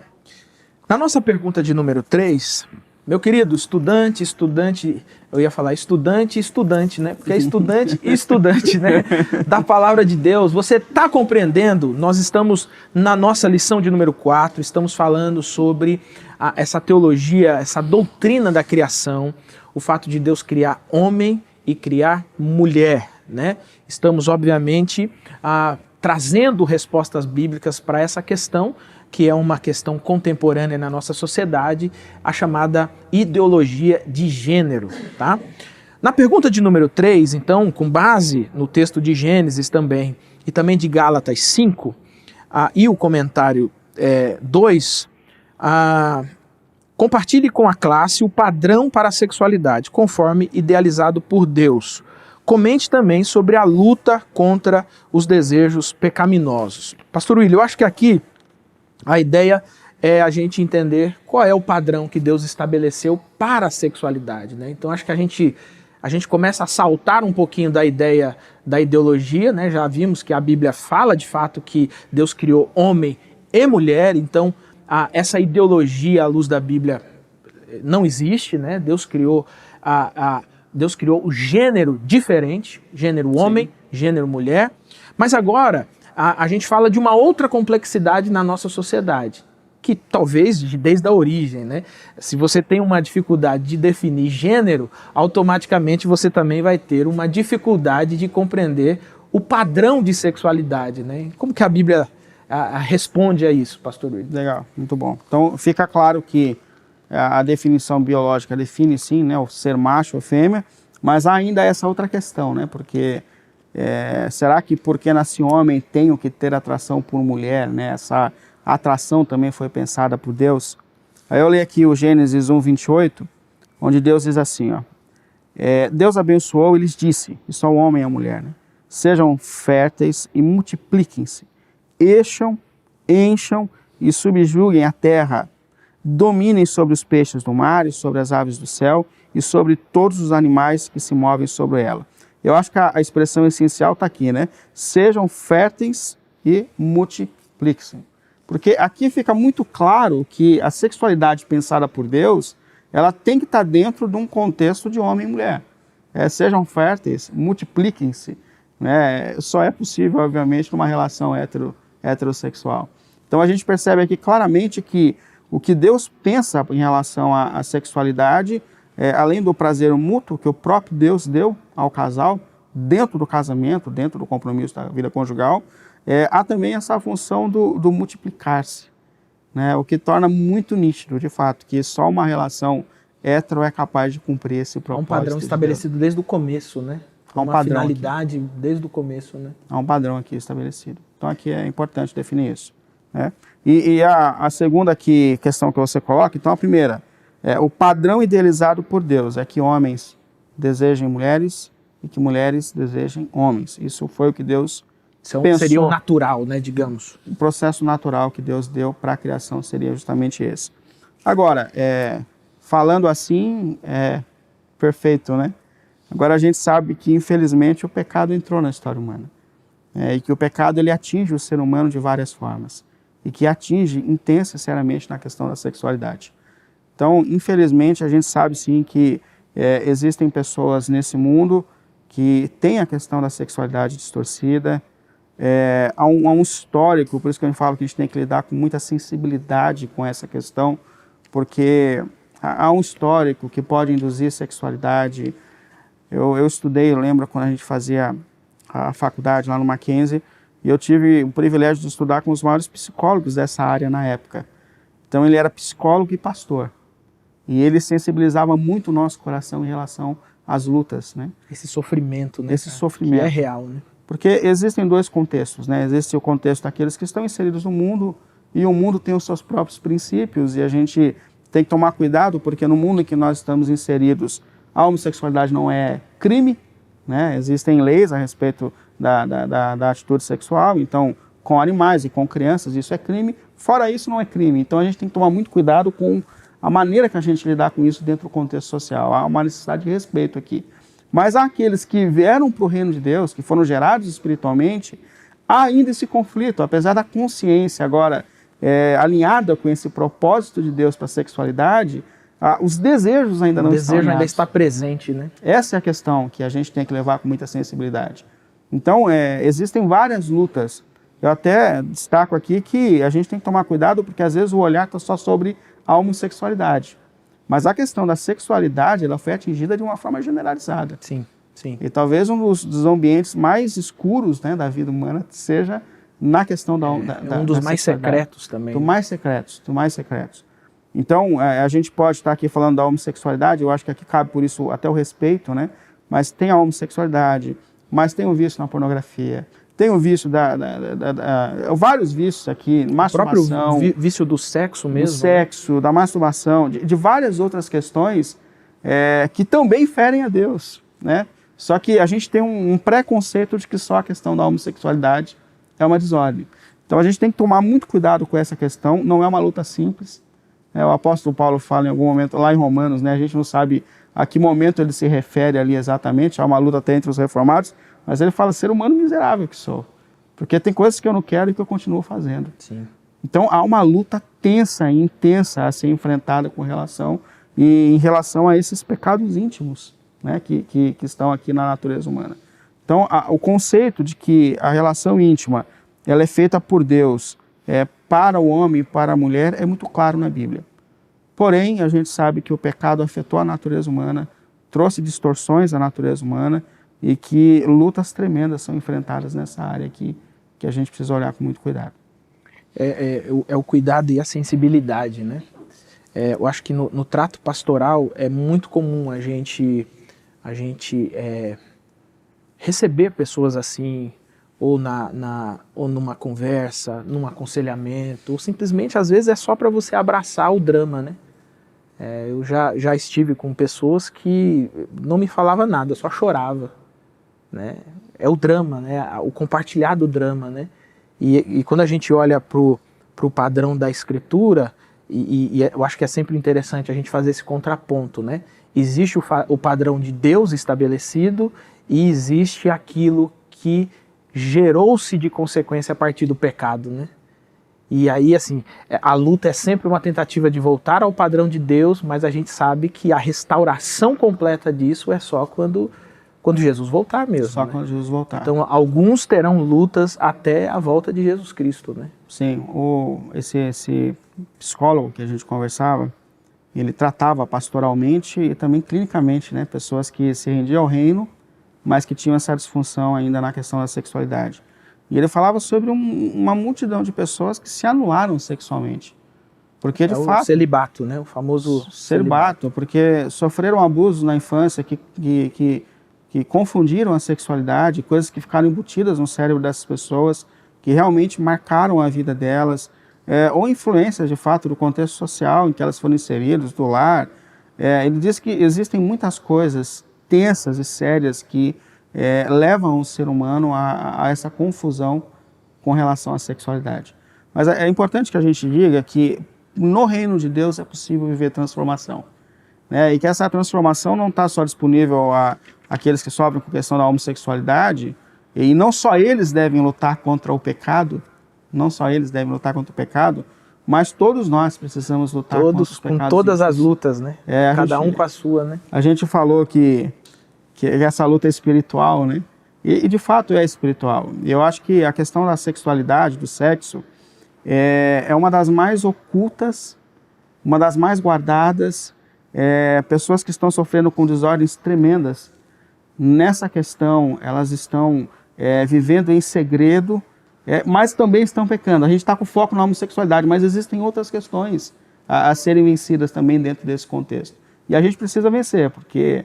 na nossa pergunta de número 3, meu querido estudante, eu ia falar estudante, né? Porque é estudante e estudante, né? Da palavra de Deus. Você está compreendendo? Nós estamos na nossa lição de número 4, estamos falando sobre essa teologia, essa doutrina da criação, o fato de Deus criar homem e criar mulher, né? Estamos, obviamente, trazendo respostas bíblicas para essa questão, que é uma questão contemporânea na nossa sociedade, a chamada ideologia de gênero, tá? Na pergunta de número 3, então, com base no texto de Gênesis também, e também de Gálatas 5, e o comentário 2, compartilhe com a classe o padrão para a sexualidade, conforme idealizado por Deus. Comente também sobre a luta contra os desejos pecaminosos. Pastor William, eu acho que aqui a ideia é a gente entender qual é o padrão que Deus estabeleceu para a sexualidade, né? Então acho que a gente começa a saltar um pouquinho da ideia da ideologia, né? Já vimos que a Bíblia fala de fato que Deus criou homem e mulher, então essa ideologia à luz da Bíblia não existe, né? Deus criou o gênero diferente, gênero homem, sim, gênero mulher, mas agora a gente fala de uma outra complexidade na nossa sociedade, que talvez desde a origem, né? Se você tem uma dificuldade de definir gênero, automaticamente você também vai ter uma dificuldade de compreender o padrão de sexualidade, né? Como que a Bíblia responde a isso, pastor William? Legal, muito bom. Então fica claro que a definição biológica define sim, né, o ser macho ou fêmea, mas há ainda essa outra questão, né? Porque será que porque nasci homem tenho que ter atração por mulher, né? Essa atração também foi pensada por Deus. Aí eu leio aqui o Gênesis 1:28, onde Deus diz assim, ó, Deus abençoou e lhes disse, e só o homem e a mulher, né? Sejam férteis e multipliquem-se, encham e subjuguem a terra, dominem sobre os peixes do mar e sobre as aves do céu e sobre todos os animais que se movem sobre ela. Eu acho que a expressão essencial está aqui, né? Sejam férteis e multipliquem-se. Porque aqui fica muito claro que a sexualidade pensada por Deus, ela tem que estar dentro de um contexto de homem e mulher. Sejam férteis, multipliquem-se. Né? Só é possível, obviamente, numa relação heterossexual. Então a gente percebe aqui claramente que o que Deus pensa em relação à sexualidade, além do prazer mútuo que o próprio Deus deu ao casal, dentro do casamento, dentro do compromisso da vida conjugal, há também essa função do multiplicar-se, né? O que torna muito nítido, de fato, que só uma relação hétero é capaz de cumprir esse propósito. Há um padrão estabelecido desde o começo, né? Há uma finalidade aqui desde o começo, né? Há um padrão aqui estabelecido. Então aqui é importante definir isso, né? E a segunda questão que você coloca, então a primeira, o padrão idealizado por Deus é que homens desejem mulheres e que mulheres desejem homens. Isso foi o que Deus pensou. Seria o natural, né, digamos. O processo natural que Deus deu para a criação seria justamente esse. Agora, falando assim, perfeito, né? Agora a gente sabe que, infelizmente, o pecado entrou na história humana. E que o pecado ele atinge o ser humano de várias formas. E que atinge intensa e seriamente na questão da sexualidade. Então, infelizmente, a gente sabe sim que existem pessoas nesse mundo que têm a questão da sexualidade distorcida. Há um histórico, por isso que eu falo que a gente tem que lidar com muita sensibilidade com essa questão, porque há um histórico que pode induzir sexualidade. Eu estudei, eu lembro quando a gente fazia a faculdade lá no Mackenzie, e eu tive o privilégio de estudar com os maiores psicólogos dessa área na época. Então ele era psicólogo e pastor. E ele sensibilizava muito o nosso coração em relação às lutas, né? Esse sofrimento, né? Esse sofrimento. Que é real, né? Porque existem dois contextos, né? Existe o contexto daqueles que estão inseridos no mundo, e o mundo tem os seus próprios princípios, e a gente tem que tomar cuidado, porque no mundo em que nós estamos inseridos, a homossexualidade não é crime, né? Existem leis a respeito da atitude sexual, então com animais e com crianças isso é crime, fora isso não é crime. Então a gente tem que tomar muito cuidado com a maneira que a gente lidar com isso dentro do contexto social. Há uma necessidade de respeito aqui. Mas há aqueles que vieram para o reino de Deus, que foram gerados espiritualmente, há ainda esse conflito, apesar da consciência agora alinhada com esse propósito de Deus para a sexualidade, os desejos ainda não estão alinhados. O desejo ainda está presente, né? Essa é a questão que a gente tem que levar com muita sensibilidade. Então, existem várias lutas. Eu até destaco aqui que a gente tem que tomar cuidado, porque às vezes o olhar está só sobre a homossexualidade. Mas a questão da sexualidade, ela foi atingida de uma forma generalizada. Sim, sim. E talvez um dos ambientes mais escuros, né, da vida humana seja na questão da um dos mais secretos também. Do mais secretos. Então, a gente pode estar aqui falando da homossexualidade, eu acho que aqui cabe por isso até o respeito, né? Mas tem a homossexualidade, mas tem o vício na pornografia, tem o vício vários vícios aqui, masturbação. O próprio vício do sexo mesmo. Do sexo, da masturbação, de várias outras questões que também ferem a Deus, né? Só que a gente tem um preconceito de que só a questão da homossexualidade é uma desordem. Então a gente tem que tomar muito cuidado com essa questão, não é uma luta simples. O apóstolo Paulo fala em algum momento, lá em Romanos, né, a gente não sabe a que momento ele se refere ali exatamente, há uma luta até entre os reformados, mas ele fala, ser humano miserável que sou, porque tem coisas que eu não quero e que eu continuo fazendo. Sim. Então há uma luta tensa e intensa a ser enfrentada em relação a esses pecados íntimos, né, que estão aqui na natureza humana. Então o conceito de que a relação íntima ela é feita por Deus para o homem e para a mulher é muito claro na Bíblia. Porém, a gente sabe que o pecado afetou a natureza humana, trouxe distorções à natureza humana e que lutas tremendas são enfrentadas nessa área aqui, que a gente precisa olhar com muito cuidado. É o cuidado e a sensibilidade, né? Eu acho que no trato pastoral é muito comum a gente receber pessoas assim, ou numa conversa, num aconselhamento, ou simplesmente, às vezes, é só para você abraçar o drama, né? Eu já estive com pessoas que não me falava nada, só chorava, né? É o drama, né? O compartilhar do drama, né? E quando a gente olha pro padrão da Escritura, e eu acho que é sempre interessante a gente fazer esse contraponto, né? Existe o padrão de Deus estabelecido e existe aquilo que gerou-se de consequência a partir do pecado, né? E aí, assim, a luta é sempre uma tentativa de voltar ao padrão de Deus, mas a gente sabe que a restauração completa disso é só quando Jesus voltar mesmo. Só né? quando Jesus voltar. Então, alguns terão lutas até a volta de Jesus Cristo, né? Sim, esse psicólogo que a gente conversava, ele tratava pastoralmente e também clinicamente, né, pessoas que se rendiam ao reino, mas que tinham essa disfunção ainda na questão da sexualidade. E ele falava sobre uma multidão de pessoas que se anularam sexualmente. Porque, de fato... o celibato, né? O famoso celibato, porque sofreram abusos na infância que confundiram a sexualidade, coisas que ficaram embutidas no cérebro dessas pessoas, que realmente marcaram a vida delas, ou influências, de fato, do contexto social em que elas foram inseridas, do lar. Ele diz que existem muitas coisas tensas e sérias que levam o ser humano a essa confusão com relação à sexualidade. Mas é importante que a gente diga que no reino de Deus é possível viver transformação, né? E que essa transformação não está só disponível àqueles que sofrem com a questão da homossexualidade, e não só eles devem lutar contra o pecado, mas todos nós precisamos lutar contra os pecados. Com todas as lutas, né? Cada um com a sua, né? A gente falou que essa luta é espiritual, né? E de fato é espiritual. Eu acho que a questão da sexualidade, do sexo, é uma das mais ocultas, uma das mais guardadas. Pessoas que estão sofrendo com desordens tremendas, nessa questão, elas estão vivendo em segredo, mas também estão pecando. A gente está com foco na homossexualidade, mas existem outras questões a serem vencidas também dentro desse contexto. E a gente precisa vencer, porque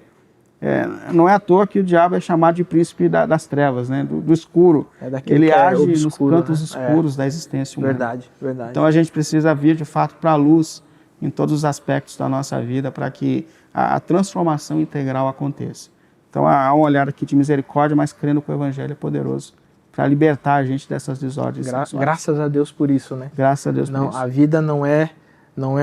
não é à toa que o diabo é chamado de príncipe das trevas, né? do escuro. Ele age nos cantos escuros da existência humana. Verdade, verdade. Então a gente precisa vir de fato para a luz em todos os aspectos da nossa vida para que a transformação integral aconteça. Então há um olhar aqui de misericórdia, mas crendo que o Evangelho é poderoso para libertar a gente dessas desordens sexuais. Graças a Deus por isso, né? Graças a Deus por isso. A vida não é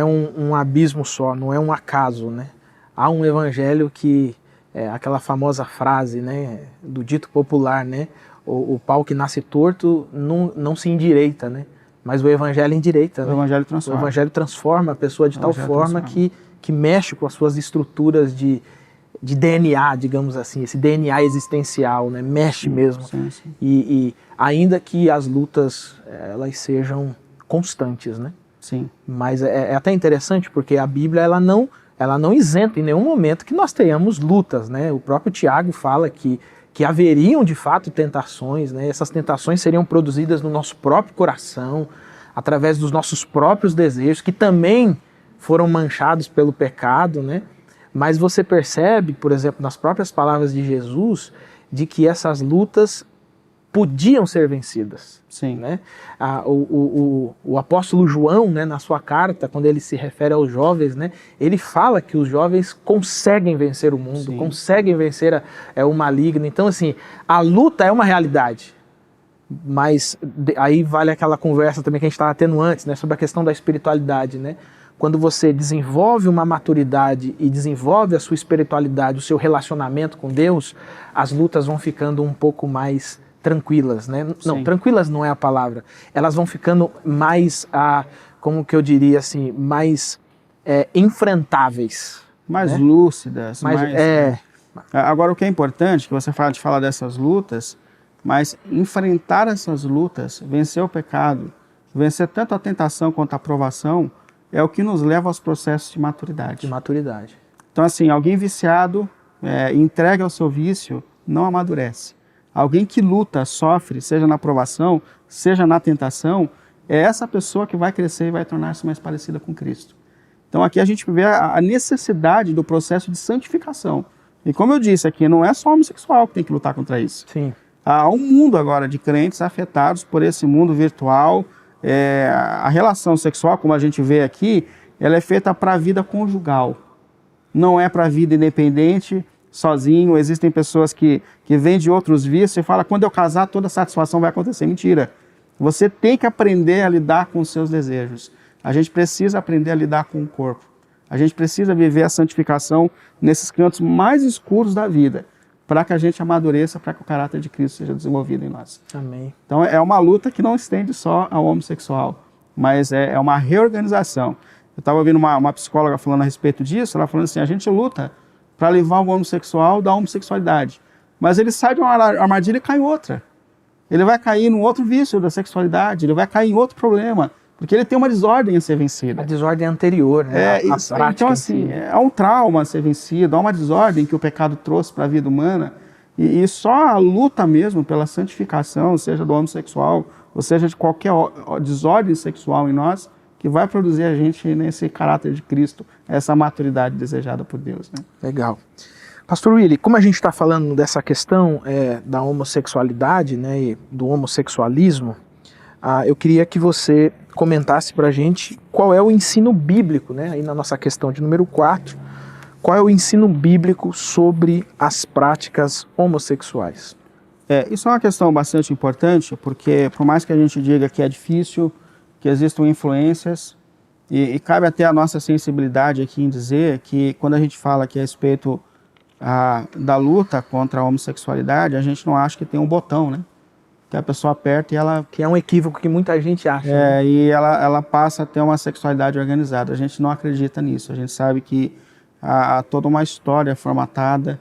um abismo só, não é um acaso, né? Há um Evangelho que aquela famosa frase, né, do dito popular, né, o pau que nasce torto não se endireita, né, mas o evangelho endireita. O evangelho transforma. O evangelho transforma a pessoa de tal forma que mexe com as suas estruturas de DNA, digamos assim, esse DNA existencial, né, mexe mesmo. Sim, sim. E ainda que as lutas elas sejam constantes, né? Sim. Mas é até interessante porque a Bíblia ela não isenta em nenhum momento que nós tenhamos lutas, né? O próprio Tiago fala que haveriam de fato tentações, né? Essas tentações seriam produzidas no nosso próprio coração, através dos nossos próprios desejos, que também foram manchados pelo pecado, né? Mas você percebe, por exemplo, nas próprias palavras de Jesus, de que essas lutas podiam ser vencidas. Sim. Né? O apóstolo João, né, na sua carta, quando ele se refere aos jovens, né, ele fala que os jovens conseguem vencer o mundo, Sim. conseguem vencer o maligno. Então, assim, a luta é uma realidade. Mas aí vale aquela conversa também que a gente estava tendo antes, né, sobre a questão da espiritualidade, né? Quando você desenvolve uma maturidade e desenvolve a sua espiritualidade, o seu relacionamento com Deus, as lutas vão ficando um pouco mais tranquilas, né? Não, Sim. tranquilas não é a palavra. Elas vão ficando mais, como que eu diria assim, mais enfrentáveis. Mais né? lúcidas. Mais. Agora, o que é importante, que você fala de falar dessas lutas, mas enfrentar essas lutas, vencer o pecado, vencer tanto a tentação quanto a provação, é o que nos leva aos processos de maturidade. De maturidade. Então, assim, alguém viciado, entregue ao seu vício, não amadurece. Alguém que luta, sofre, seja na provação, seja na tentação, é essa pessoa que vai crescer e vai tornar-se mais parecida com Cristo. Então, aqui a gente vê a necessidade do processo de santificação. E como eu disse aqui, não é só o homossexual que tem que lutar contra isso. Sim. Há um mundo agora de crentes afetados por esse mundo virtual. A relação sexual, como a gente vê aqui, ela é feita para a vida conjugal. Não é para a vida independente, sozinho. Existem pessoas que vêm de outros vícios e falam, quando eu casar, toda a satisfação vai acontecer. Mentira. Você tem que aprender a lidar com os seus desejos. A gente precisa aprender a lidar com o corpo. A gente precisa viver a santificação nesses cantos mais escuros da vida, para que a gente amadureça, para que o caráter de Cristo seja desenvolvido em nós. Amém. Então é uma luta que não estende só ao homossexual, mas é uma reorganização. Eu estava ouvindo uma psicóloga falando a respeito disso, ela falando assim, a gente luta para livrar o homossexual da homossexualidade, mas ele sai de uma armadilha e cai em outra. Ele vai cair num outro vício da sexualidade, ele vai cair em outro problema, porque ele tem uma desordem a ser vencida. A desordem anterior, né? A prática então, assim, é um trauma a ser vencido, há uma desordem que o pecado trouxe para a vida humana, e só a luta mesmo pela santificação, seja do homossexual, ou seja de qualquer desordem sexual em nós, que vai produzir a gente nesse caráter de Cristo, essa maturidade desejada por Deus. Né? Legal. Pastor Willy, como a gente está falando dessa questão da homossexualidade, né, e do homossexualismo, eu queria que você comentasse para a gente qual é o ensino bíblico, né, aí na nossa questão de número 4, qual é o ensino bíblico sobre as práticas homossexuais? Isso é uma questão bastante importante, porque por mais que a gente diga que é difícil, que existam influências, e cabe até a nossa sensibilidade aqui em dizer que quando a gente fala aqui a respeito da luta contra a homossexualidade, a gente não acha que tem um botão, né? Que a pessoa aperta e ela... Que é um equívoco que muita gente acha. Né? E ela passa a ter uma sexualidade organizada. A gente não acredita nisso. A gente sabe que há toda uma história formatada.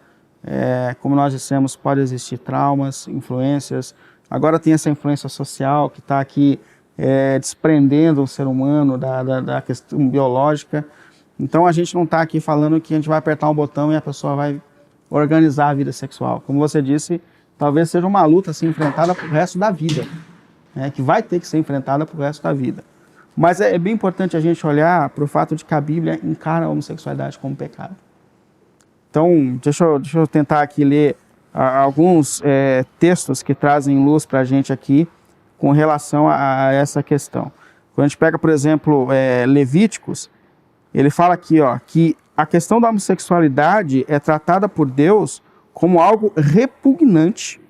Como nós dissemos, pode existir traumas, influências. Agora tem essa influência social que está aqui desprendendo o ser humano da questão biológica. Então a gente não está aqui falando que a gente vai apertar um botão e a pessoa vai organizar a vida sexual. Como você disse, talvez seja uma luta a ser enfrentada para o resto da vida, né, que vai ter que ser enfrentada para o resto da vida. Mas é bem importante a gente olhar para o fato de que a Bíblia encara a homossexualidade como pecado. Então, deixa eu tentar aqui ler alguns textos que trazem luz para a gente aqui com relação a essa questão. Quando a gente pega, por exemplo, Levíticos, ele fala aqui que a questão da homossexualidade é tratada por Deus como algo repugnante.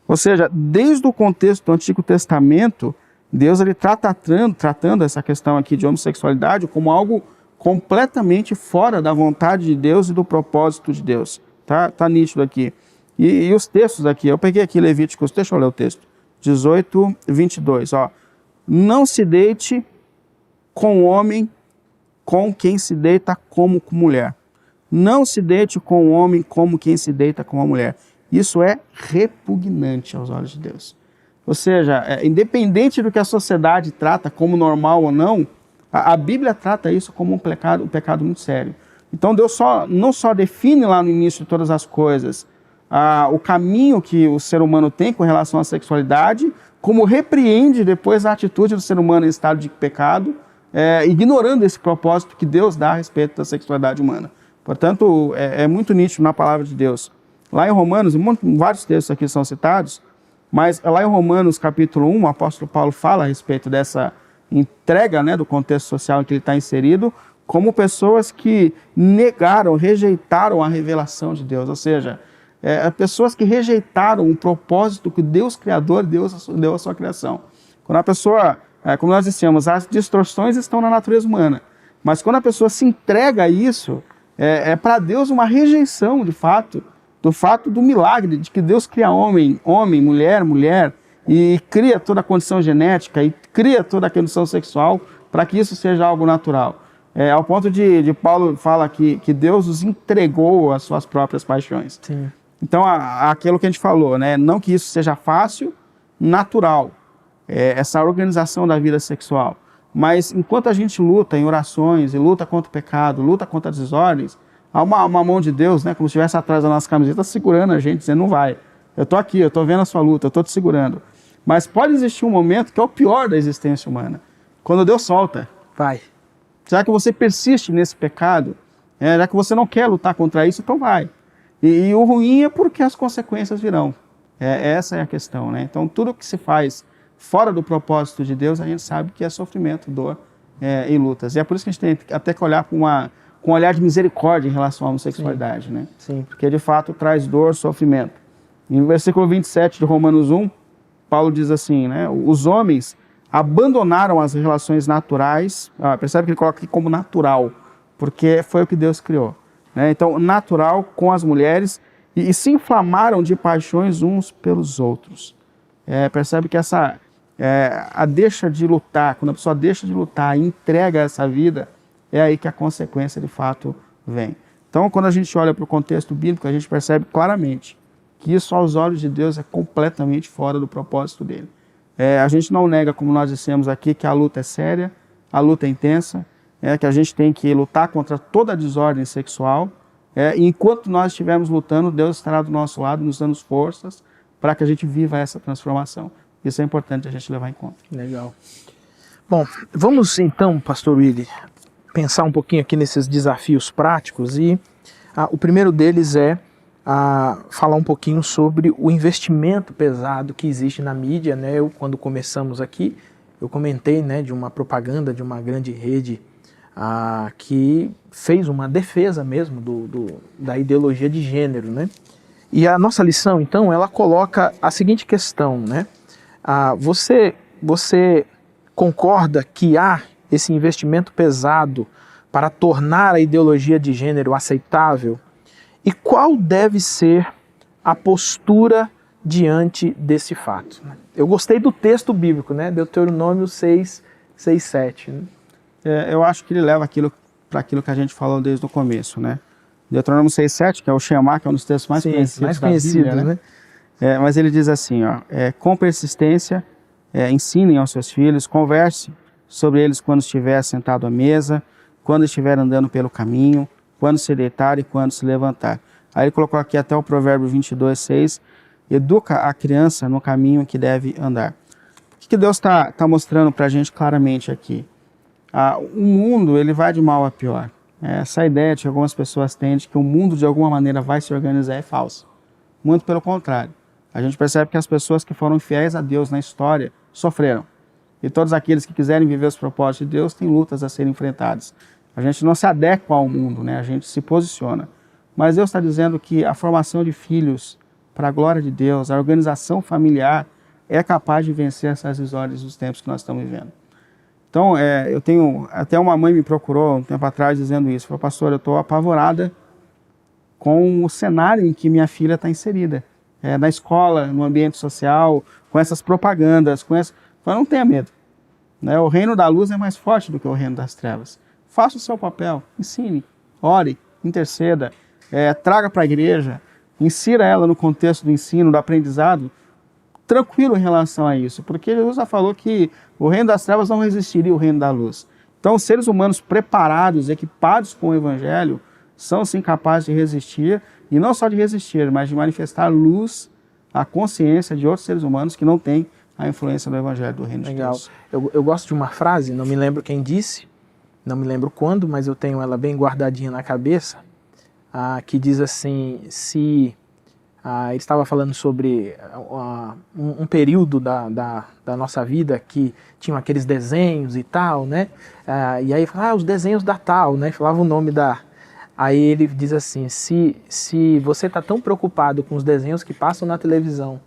Ou seja, desde o contexto do Antigo Testamento, Deus ele tratando essa questão aqui de homossexualidade como algo completamente fora da vontade de Deus e do propósito de Deus. Tá nítido aqui. E os textos aqui, eu peguei aqui Levíticos, deixa eu ler o texto, 18, 22, ó. Não se deite com homem com quem se deita como com mulher. Não se deite com o homem como quem se deita com a mulher. Isso é repugnante aos olhos de Deus. Ou seja, independente do que a sociedade trata como normal ou não, a Bíblia trata isso como um pecado muito sério. Então Deus não só define lá no início de todas as coisas o caminho que o ser humano tem com relação à sexualidade, como repreende depois a atitude do ser humano em estado de pecado, ignorando esse propósito que Deus dá a respeito da sexualidade humana. Portanto, é muito nítido na palavra de Deus. Lá em Romanos, vários textos aqui são citados, mas lá em Romanos capítulo 1, o apóstolo Paulo fala a respeito dessa entrega, né, do contexto social em que ele está inserido, como pessoas que negaram, rejeitaram a revelação de Deus, ou seja, pessoas que rejeitaram o propósito que Deus Criador deu à sua criação. Quando a pessoa, como nós dissemos, as distorções estão na natureza humana, mas quando a pessoa se entrega a isso, para Deus uma rejeição, de fato, do milagre de que Deus cria homem, mulher, e cria toda a condição genética, e cria toda a condição sexual, para que isso seja algo natural. Ao ponto de Paulo fala que Deus os entregou às suas próprias paixões. Sim. Então, aquilo que a gente falou, né? Não que isso seja fácil, natural, essa organização da vida sexual. Mas enquanto a gente luta em orações, e luta contra o pecado, luta contra as desordens, há uma mão de Deus, né, como se estivesse atrás da nossa camiseta, segurando a gente, dizendo, não vai. Eu estou aqui, eu estou vendo a sua luta, eu estou te segurando. Mas pode existir um momento que é o pior da existência humana, quando Deus solta. Vai. Já que você persiste nesse pecado, já que você não quer lutar contra isso, então vai. E o ruim é porque as consequências virão. Essa é a questão, né? Então tudo que se faz fora do propósito de Deus, a gente sabe que é sofrimento, dor e lutas. E é por isso que a gente tem até que olhar com um olhar de misericórdia em relação à homossexualidade, né? Sim. Porque de fato traz dor, sofrimento. Em versículo 27 de Romanos 1, Paulo diz assim, né? Os homens abandonaram as relações naturais, percebe que ele coloca aqui como natural, porque foi o que Deus criou, né? Então, natural com as mulheres e se inflamaram de paixões uns pelos outros. Percebe que a deixa de lutar, quando a pessoa deixa de lutar e entrega essa vida, é aí que a consequência de fato vem. Então, quando a gente olha para o contexto bíblico, a gente percebe claramente que isso aos olhos de Deus é completamente fora do propósito dele. A gente não nega, como nós dissemos aqui, que a luta é séria, a luta é intensa, que a gente tem que lutar contra toda a desordem sexual, e enquanto nós estivermos lutando, Deus estará do nosso lado, nos dando forças para que a gente viva essa transformação. Isso é importante a gente levar em conta. Legal. Bom, vamos então, pastor Willy, pensar um pouquinho aqui nesses desafios práticos e o primeiro deles é falar um pouquinho sobre o investimento pesado que existe na mídia, né? Quando começamos aqui, eu comentei, né, de uma propaganda de uma grande rede que fez uma defesa mesmo da ideologia de gênero, né? E a nossa lição, então, ela coloca a seguinte questão, né? Você concorda que há esse investimento pesado para tornar a ideologia de gênero aceitável? E qual deve ser a postura diante desse fato? Eu gostei do texto bíblico, né? Deuteronômio 6, 7. Né? Eu acho que ele leva para aquilo que a gente falou desde o começo, né? Deuteronômio 6, 7, que é o Shema, que é um dos textos mais conhecidos da Bíblia, né? Mas ele diz assim, com persistência, ensinem aos seus filhos, converse sobre eles quando estiver sentado à mesa, quando estiver andando pelo caminho, quando se deitar e quando se levantar. Aí ele colocou aqui até o provérbio 22, 6, educa a criança no caminho que deve andar. O que Deus está mostrando para a gente claramente aqui? O mundo ele vai de mal a pior. Essa ideia que algumas pessoas têm de que o mundo de alguma maneira vai se organizar é falsa. Muito pelo contrário. A gente percebe que as pessoas que foram fiéis a Deus na história sofreram. E todos aqueles que quiserem viver os propósitos de Deus têm lutas a serem enfrentadas. A gente não se adequa ao mundo, né? A gente se posiciona. Mas Deus está dizendo que a formação de filhos para a glória de Deus, a organização familiar é capaz de vencer essas desordens dos tempos que nós estamos vivendo. Então, eu tenho, até uma mãe me procurou um tempo atrás dizendo isso, falou, pastor, eu estou apavorada com o cenário em que minha filha está inserida. Na escola, no ambiente social, com essas propagandas, não tenha medo. Né? O reino da luz é mais forte do que o reino das trevas. Faça o seu papel, ensine, ore, interceda, traga para a igreja, insira ela no contexto do ensino, do aprendizado, tranquilo em relação a isso, porque Jesus já falou que o reino das trevas não resistiria ao reino da luz. Então, os seres humanos preparados, equipados com o evangelho, são sim capazes de resistir, e não só de resistir, mas de manifestar luz à consciência de outros seres humanos que não têm a influência do evangelho do reino de Deus. Eu gosto de uma frase, não me lembro quem disse, não me lembro quando, mas eu tenho ela bem guardadinha na cabeça, que diz assim, ele estava falando sobre um período da nossa vida que tinham aqueles desenhos e tal, né? E aí falava, os desenhos da tal, né? Falava o nome da... Aí ele diz assim, se você está tão preocupado com os desenhos que passam na televisão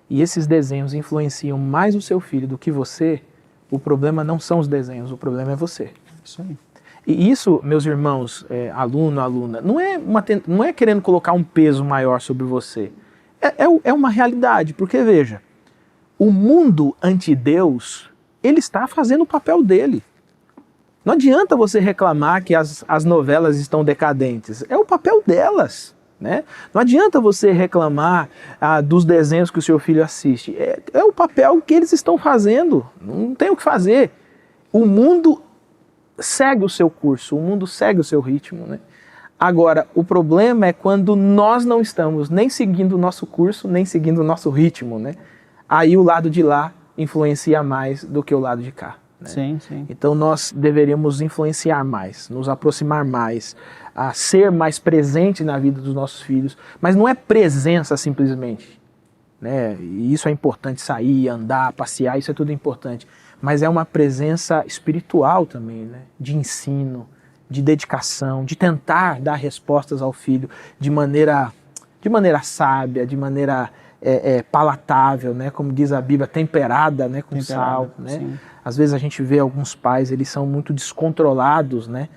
e esses desenhos influenciam mais o seu filho do que você, o problema não são os desenhos, o problema é você. Isso aí. E isso, meus irmãos, aluno, aluna, não é querendo colocar um peso maior sobre você. É uma realidade, porque veja, o mundo anti-Deus, ele está fazendo o papel dele. Não adianta você reclamar que as novelas estão decadentes, é o papel delas. Né? Não adianta você reclamar dos desenhos que o seu filho assiste, é o papel que eles estão fazendo, não tem o que fazer. O mundo segue o seu curso, o mundo segue o seu ritmo, né? Agora, o problema é quando nós não estamos nem seguindo o nosso curso, nem seguindo o nosso ritmo, né? Aí o lado de lá influencia mais do que o lado de cá. Né? Sim, sim. Então nós deveríamos influenciar mais, nos aproximar mais, a ser mais presente na vida dos nossos filhos, mas não é presença simplesmente, né? E isso é importante, sair, andar, passear, isso é tudo importante, mas é uma presença espiritual também, né? De ensino, de dedicação, de tentar dar respostas ao filho de maneira sábia, de maneira palatável, né? Como diz a Bíblia, temperada, né? Com sal. Né? Às vezes a gente vê alguns pais, eles são muito descontrolados, né?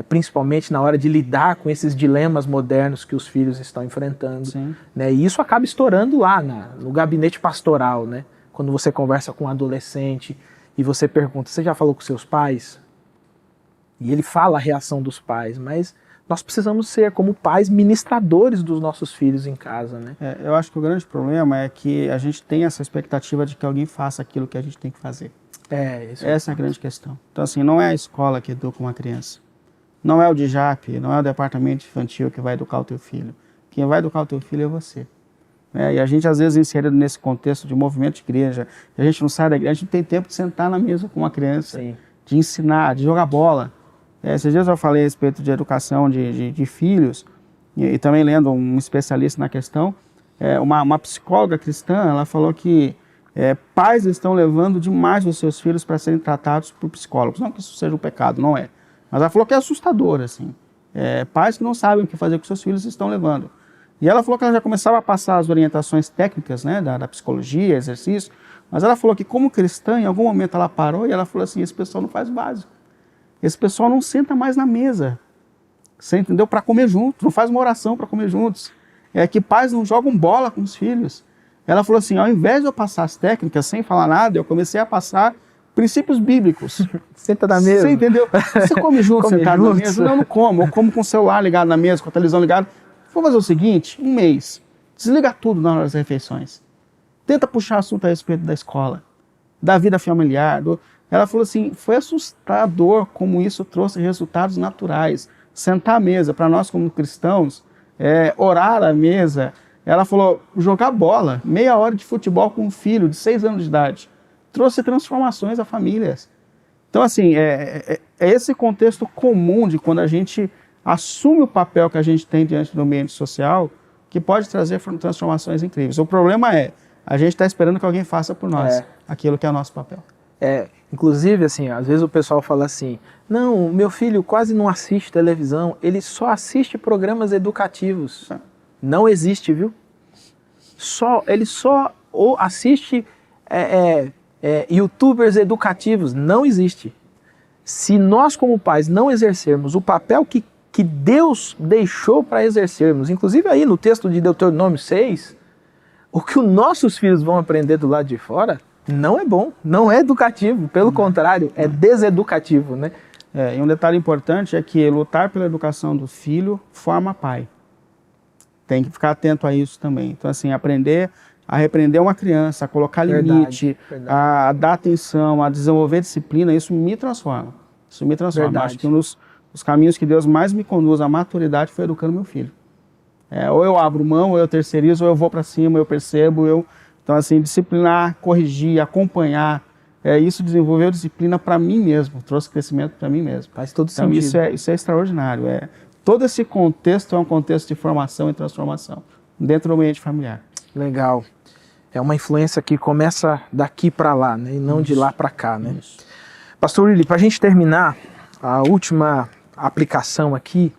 Principalmente na hora de lidar com esses dilemas modernos que os filhos estão enfrentando. Né? E isso acaba estourando lá no gabinete pastoral, né? Quando você conversa com um adolescente e você pergunta, você já falou com seus pais? E ele fala a reação dos pais, mas nós precisamos ser, como pais, ministradores dos nossos filhos em casa, né? Eu acho que o grande problema é que a gente tem essa expectativa de que alguém faça aquilo que a gente tem que fazer. Essa é a grande questão. Então, assim, não é a escola que educa uma criança. Não é o DJAP, não é o departamento infantil que vai educar o teu filho. Quem vai educar o teu filho é você. E a gente, às vezes, inserido nesse contexto de movimento de igreja, a gente não sai da igreja, a gente não tem tempo de sentar na mesa com uma criança, de ensinar, de jogar bola. Esses dias eu falei a respeito de educação de filhos, e também lendo um especialista na questão, uma psicóloga cristã, ela falou que pais estão levando demais os seus filhos para serem tratados por psicólogos. Não que isso seja um pecado, não é. Mas ela falou que é assustador, assim. Pais que não sabem o que fazer com seus filhos estão levando. E ela falou que ela já começava a passar as orientações técnicas, né, da psicologia, exercício, mas ela falou que como cristã, em algum momento ela parou e ela falou assim, esse pessoal não faz básico. Esse pessoal não senta mais na mesa, você entendeu? Para comer junto, não faz uma oração para comer juntos. Que pais não jogam bola com os filhos. Ela falou assim, ao invés de eu passar as técnicas sem falar nada, eu comecei a passar princípios bíblicos. Senta na mesa. Você entendeu? Você come junto, sentado na mesa? Não como. Eu como com o celular ligado na mesa, com a televisão ligada. Vou fazer o seguinte, um mês, desliga tudo na hora das refeições. Tenta puxar assunto a respeito da escola, da vida familiar. Ela falou assim, foi assustador como isso trouxe resultados naturais. Sentar à mesa, para nós como cristãos, orar à mesa. Ela falou, jogar bola, meia hora de futebol com um filho de 6 anos de idade. Trouxe transformações a famílias. Então, assim, é esse contexto comum de quando a gente assume o papel que a gente tem diante do ambiente social, que pode trazer transformações incríveis. O problema a gente está esperando que alguém faça por nós aquilo que é nosso papel. Inclusive, assim, às vezes o pessoal fala assim, não, meu filho quase não assiste televisão, ele só assiste programas educativos. Não existe, viu? Ele só assiste youtubers educativos, não existe. Se nós como pais não exercermos o papel que que Deus deixou para exercermos. Inclusive aí no texto de Deuteronômio 6, o que os nossos filhos vão aprender do lado de fora não é bom, não é educativo, pelo contrário, é deseducativo, né? E um detalhe importante é que lutar pela educação do filho forma pai. Tem que ficar atento a isso também. Então, assim, aprender a repreender uma criança, a colocar limite, a dar atenção, a desenvolver disciplina, isso me transforma. Isso me transforma. Acho que um dos caminhos que Deus mais me conduz à maturidade foi educando meu filho. Ou eu abro mão, ou eu terceirizo, ou eu vou para cima, eu percebo, Então, assim, disciplinar, corrigir, acompanhar, isso desenvolveu disciplina para mim mesmo, trouxe crescimento para mim mesmo. Faz todo sentido. Isso é extraordinário. Todo esse contexto é um contexto de formação e transformação dentro do ambiente familiar. Legal. É uma influência que começa daqui para lá, né? E não de lá para cá, né? Isso. Pastor Willy, para a gente terminar, a última aplicação aqui,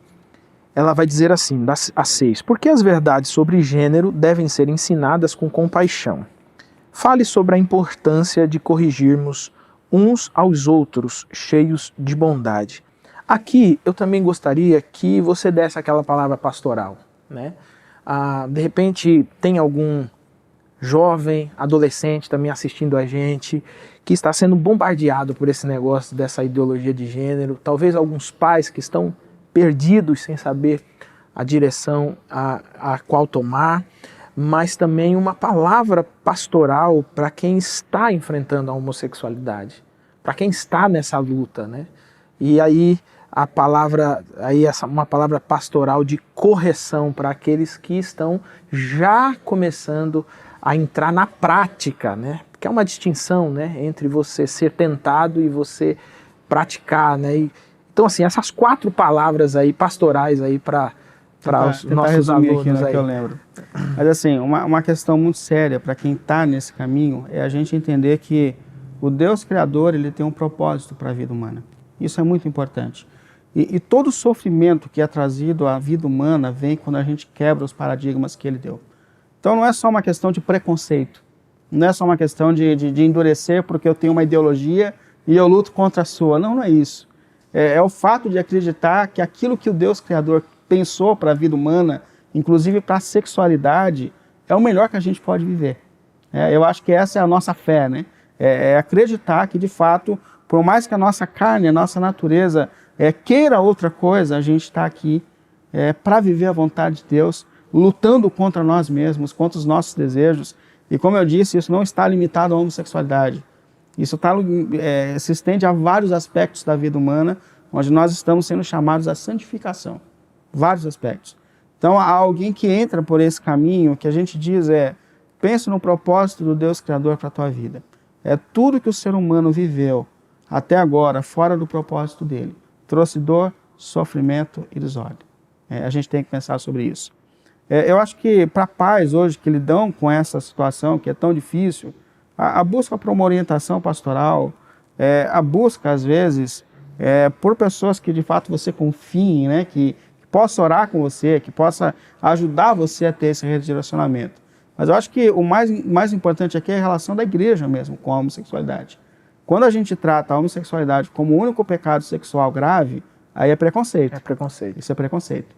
ela vai dizer assim, a 6. Por que as verdades sobre gênero devem ser ensinadas com compaixão? Fale sobre a importância de corrigirmos uns aos outros, cheios de bondade. Aqui, eu também gostaria que você desse aquela palavra pastoral, né? De repente, tem algum jovem, adolescente também assistindo a gente, que está sendo bombardeado por esse negócio dessa ideologia de gênero. Talvez alguns pais que estão perdidos sem saber a direção a qual tomar, mas também uma palavra pastoral para quem está enfrentando a homossexualidade, para quem está nessa luta, né? E aí a palavra, uma palavra pastoral de correção para aqueles que estão já começando a entrar na prática, né? Porque é uma distinção, né, entre você ser tentado e você praticar, né? Então, assim, essas 4 palavras aí pastorais aí para os nossos alunos aqui, que eu lembro. Mas assim, uma questão muito séria para quem está nesse caminho é a gente entender que o Deus Criador, ele tem um propósito para a vida humana. Isso é muito importante. E todo o sofrimento que é trazido à vida humana vem quando a gente quebra os paradigmas que ele deu. Então não é só uma questão de preconceito, não é só uma questão de endurecer porque eu tenho uma ideologia e eu luto contra a sua. Não é isso. É o fato de acreditar que aquilo que o Deus Criador pensou para a vida humana, inclusive para a sexualidade, é o melhor que a gente pode viver. Eu acho que essa é a nossa fé, né? É acreditar que, de fato, por mais que a nossa carne, a nossa natureza queira outra coisa, a gente está aqui para viver a vontade de Deus, lutando contra nós mesmos, contra os nossos desejos. E como eu disse, isso não está limitado à homossexualidade. Isso se estende a vários aspectos da vida humana, onde nós estamos sendo chamados à santificação. Vários aspectos. Então, há alguém que entra por esse caminho, que a gente diz pense no propósito do Deus Criador para a tua vida. Tudo que o ser humano viveu até agora, fora do propósito dele, trouxe dor, sofrimento e desordem. A gente tem que pensar sobre isso. Eu acho que para pais hoje que lidam com essa situação que é tão difícil, a busca por uma orientação pastoral, a busca às vezes por pessoas que de fato você confie, né, que possa orar com você, que possa ajudar você a ter esse redirecionamento. Mas eu acho que o mais importante aqui é a relação da igreja mesmo com a homossexualidade. Quando a gente trata a homossexualidade como o único pecado sexual grave, aí é preconceito. É preconceito. Isso é preconceito.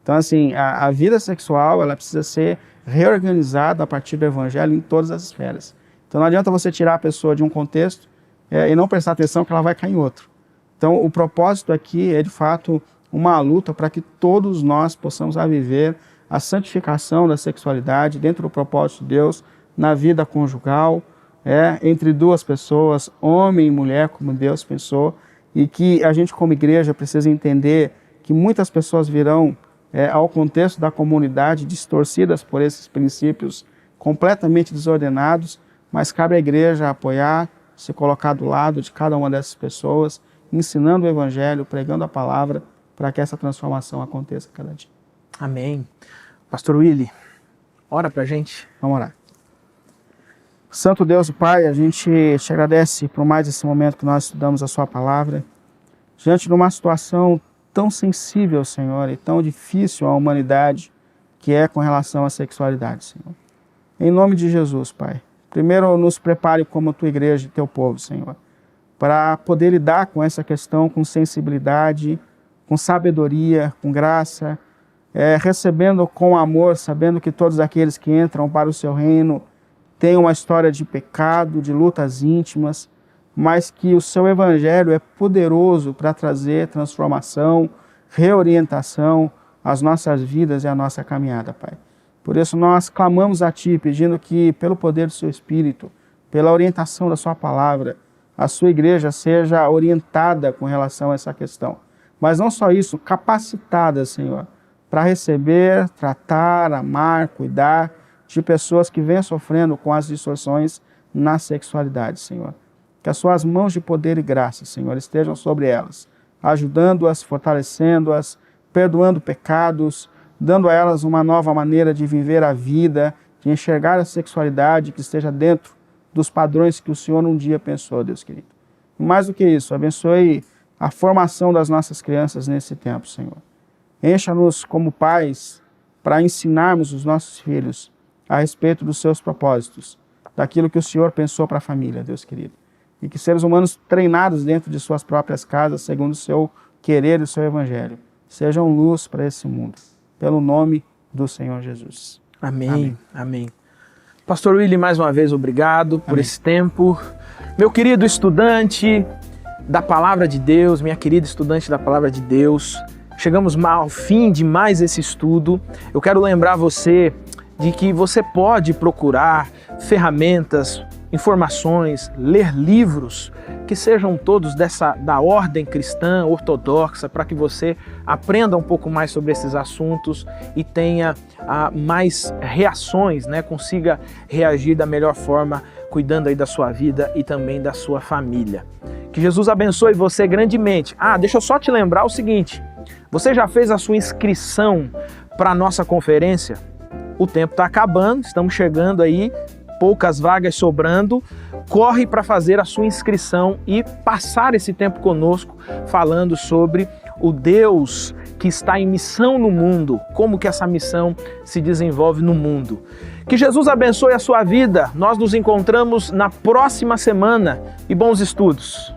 Então, assim, a vida sexual, ela precisa ser reorganizada a partir do evangelho em todas as esferas. Então, não adianta você tirar a pessoa de um contexto e não prestar atenção que ela vai cair em outro. Então, o propósito aqui é, de fato, uma luta para que todos nós possamos viver a santificação da sexualidade dentro do propósito de Deus, na vida conjugal, entre duas pessoas, homem e mulher, como Deus pensou, e que a gente, como igreja, precisa entender que muitas pessoas virão ao contexto da comunidade distorcidas por esses princípios completamente desordenados, mas cabe à igreja apoiar, se colocar do lado de cada uma dessas pessoas, ensinando o evangelho, pregando a palavra, para que essa transformação aconteça cada dia. Amém. Pastor Willy, ora pra gente. Vamos orar. Santo Deus, Pai, a gente te agradece por mais esse momento que nós estudamos a sua palavra, diante de uma situação tão sensível, Senhor, e tão difícil à humanidade, que é com relação à sexualidade, Senhor. Em nome de Jesus, Pai, primeiro nos prepare como tua igreja e teu povo, Senhor, para poder lidar com essa questão com sensibilidade, com sabedoria, com graça, recebendo com amor, sabendo que todos aqueles que entram para o seu reino têm uma história de pecado, de lutas íntimas, mas que o seu evangelho é poderoso para trazer transformação, reorientação às nossas vidas e à nossa caminhada, Pai. Por isso nós clamamos a Ti, pedindo que, pelo poder do Seu Espírito, pela orientação da Sua palavra, a Sua igreja seja orientada com relação a essa questão. Mas não só isso, capacitada, Senhor, para receber, tratar, amar, cuidar de pessoas que vêm sofrendo com as distorções na sexualidade, Senhor. Que as Suas mãos de poder e graça, Senhor, estejam sobre elas, ajudando-as, fortalecendo-as, perdoando pecados, dando a elas uma nova maneira de viver a vida, de enxergar a sexualidade que esteja dentro dos padrões que o Senhor um dia pensou, Deus querido. E mais do que isso, abençoe a formação das nossas crianças nesse tempo, Senhor. Encha-nos como pais para ensinarmos os nossos filhos a respeito dos seus propósitos, daquilo que o Senhor pensou para a família, Deus querido. E que seres humanos treinados dentro de suas próprias casas, segundo o seu querer e o seu evangelho, sejam luz para esse mundo. Pelo nome do Senhor Jesus. Amém. Amém. Amém. Pastor Willy, mais uma vez, obrigado por esse tempo. Meu querido estudante da Palavra de Deus, minha querida estudante da Palavra de Deus, chegamos ao fim de mais esse estudo. Eu quero lembrar você de que você pode procurar ferramentas, informações, ler livros que sejam todos da ordem cristã ortodoxa, para que você aprenda um pouco mais sobre esses assuntos e tenha mais reações, né? Consiga reagir da melhor forma, cuidando aí da sua vida e também da sua família. Que Jesus abençoe você grandemente. Deixa eu só te lembrar o seguinte, você já fez a sua inscrição para a nossa conferência? O tempo está acabando, estamos chegando aí, poucas vagas sobrando. Corre para fazer a sua inscrição e passar esse tempo conosco falando sobre o Deus que está em missão no mundo, como que essa missão se desenvolve no mundo. Que Jesus abençoe a sua vida. Nós nos encontramos na próxima semana e bons estudos.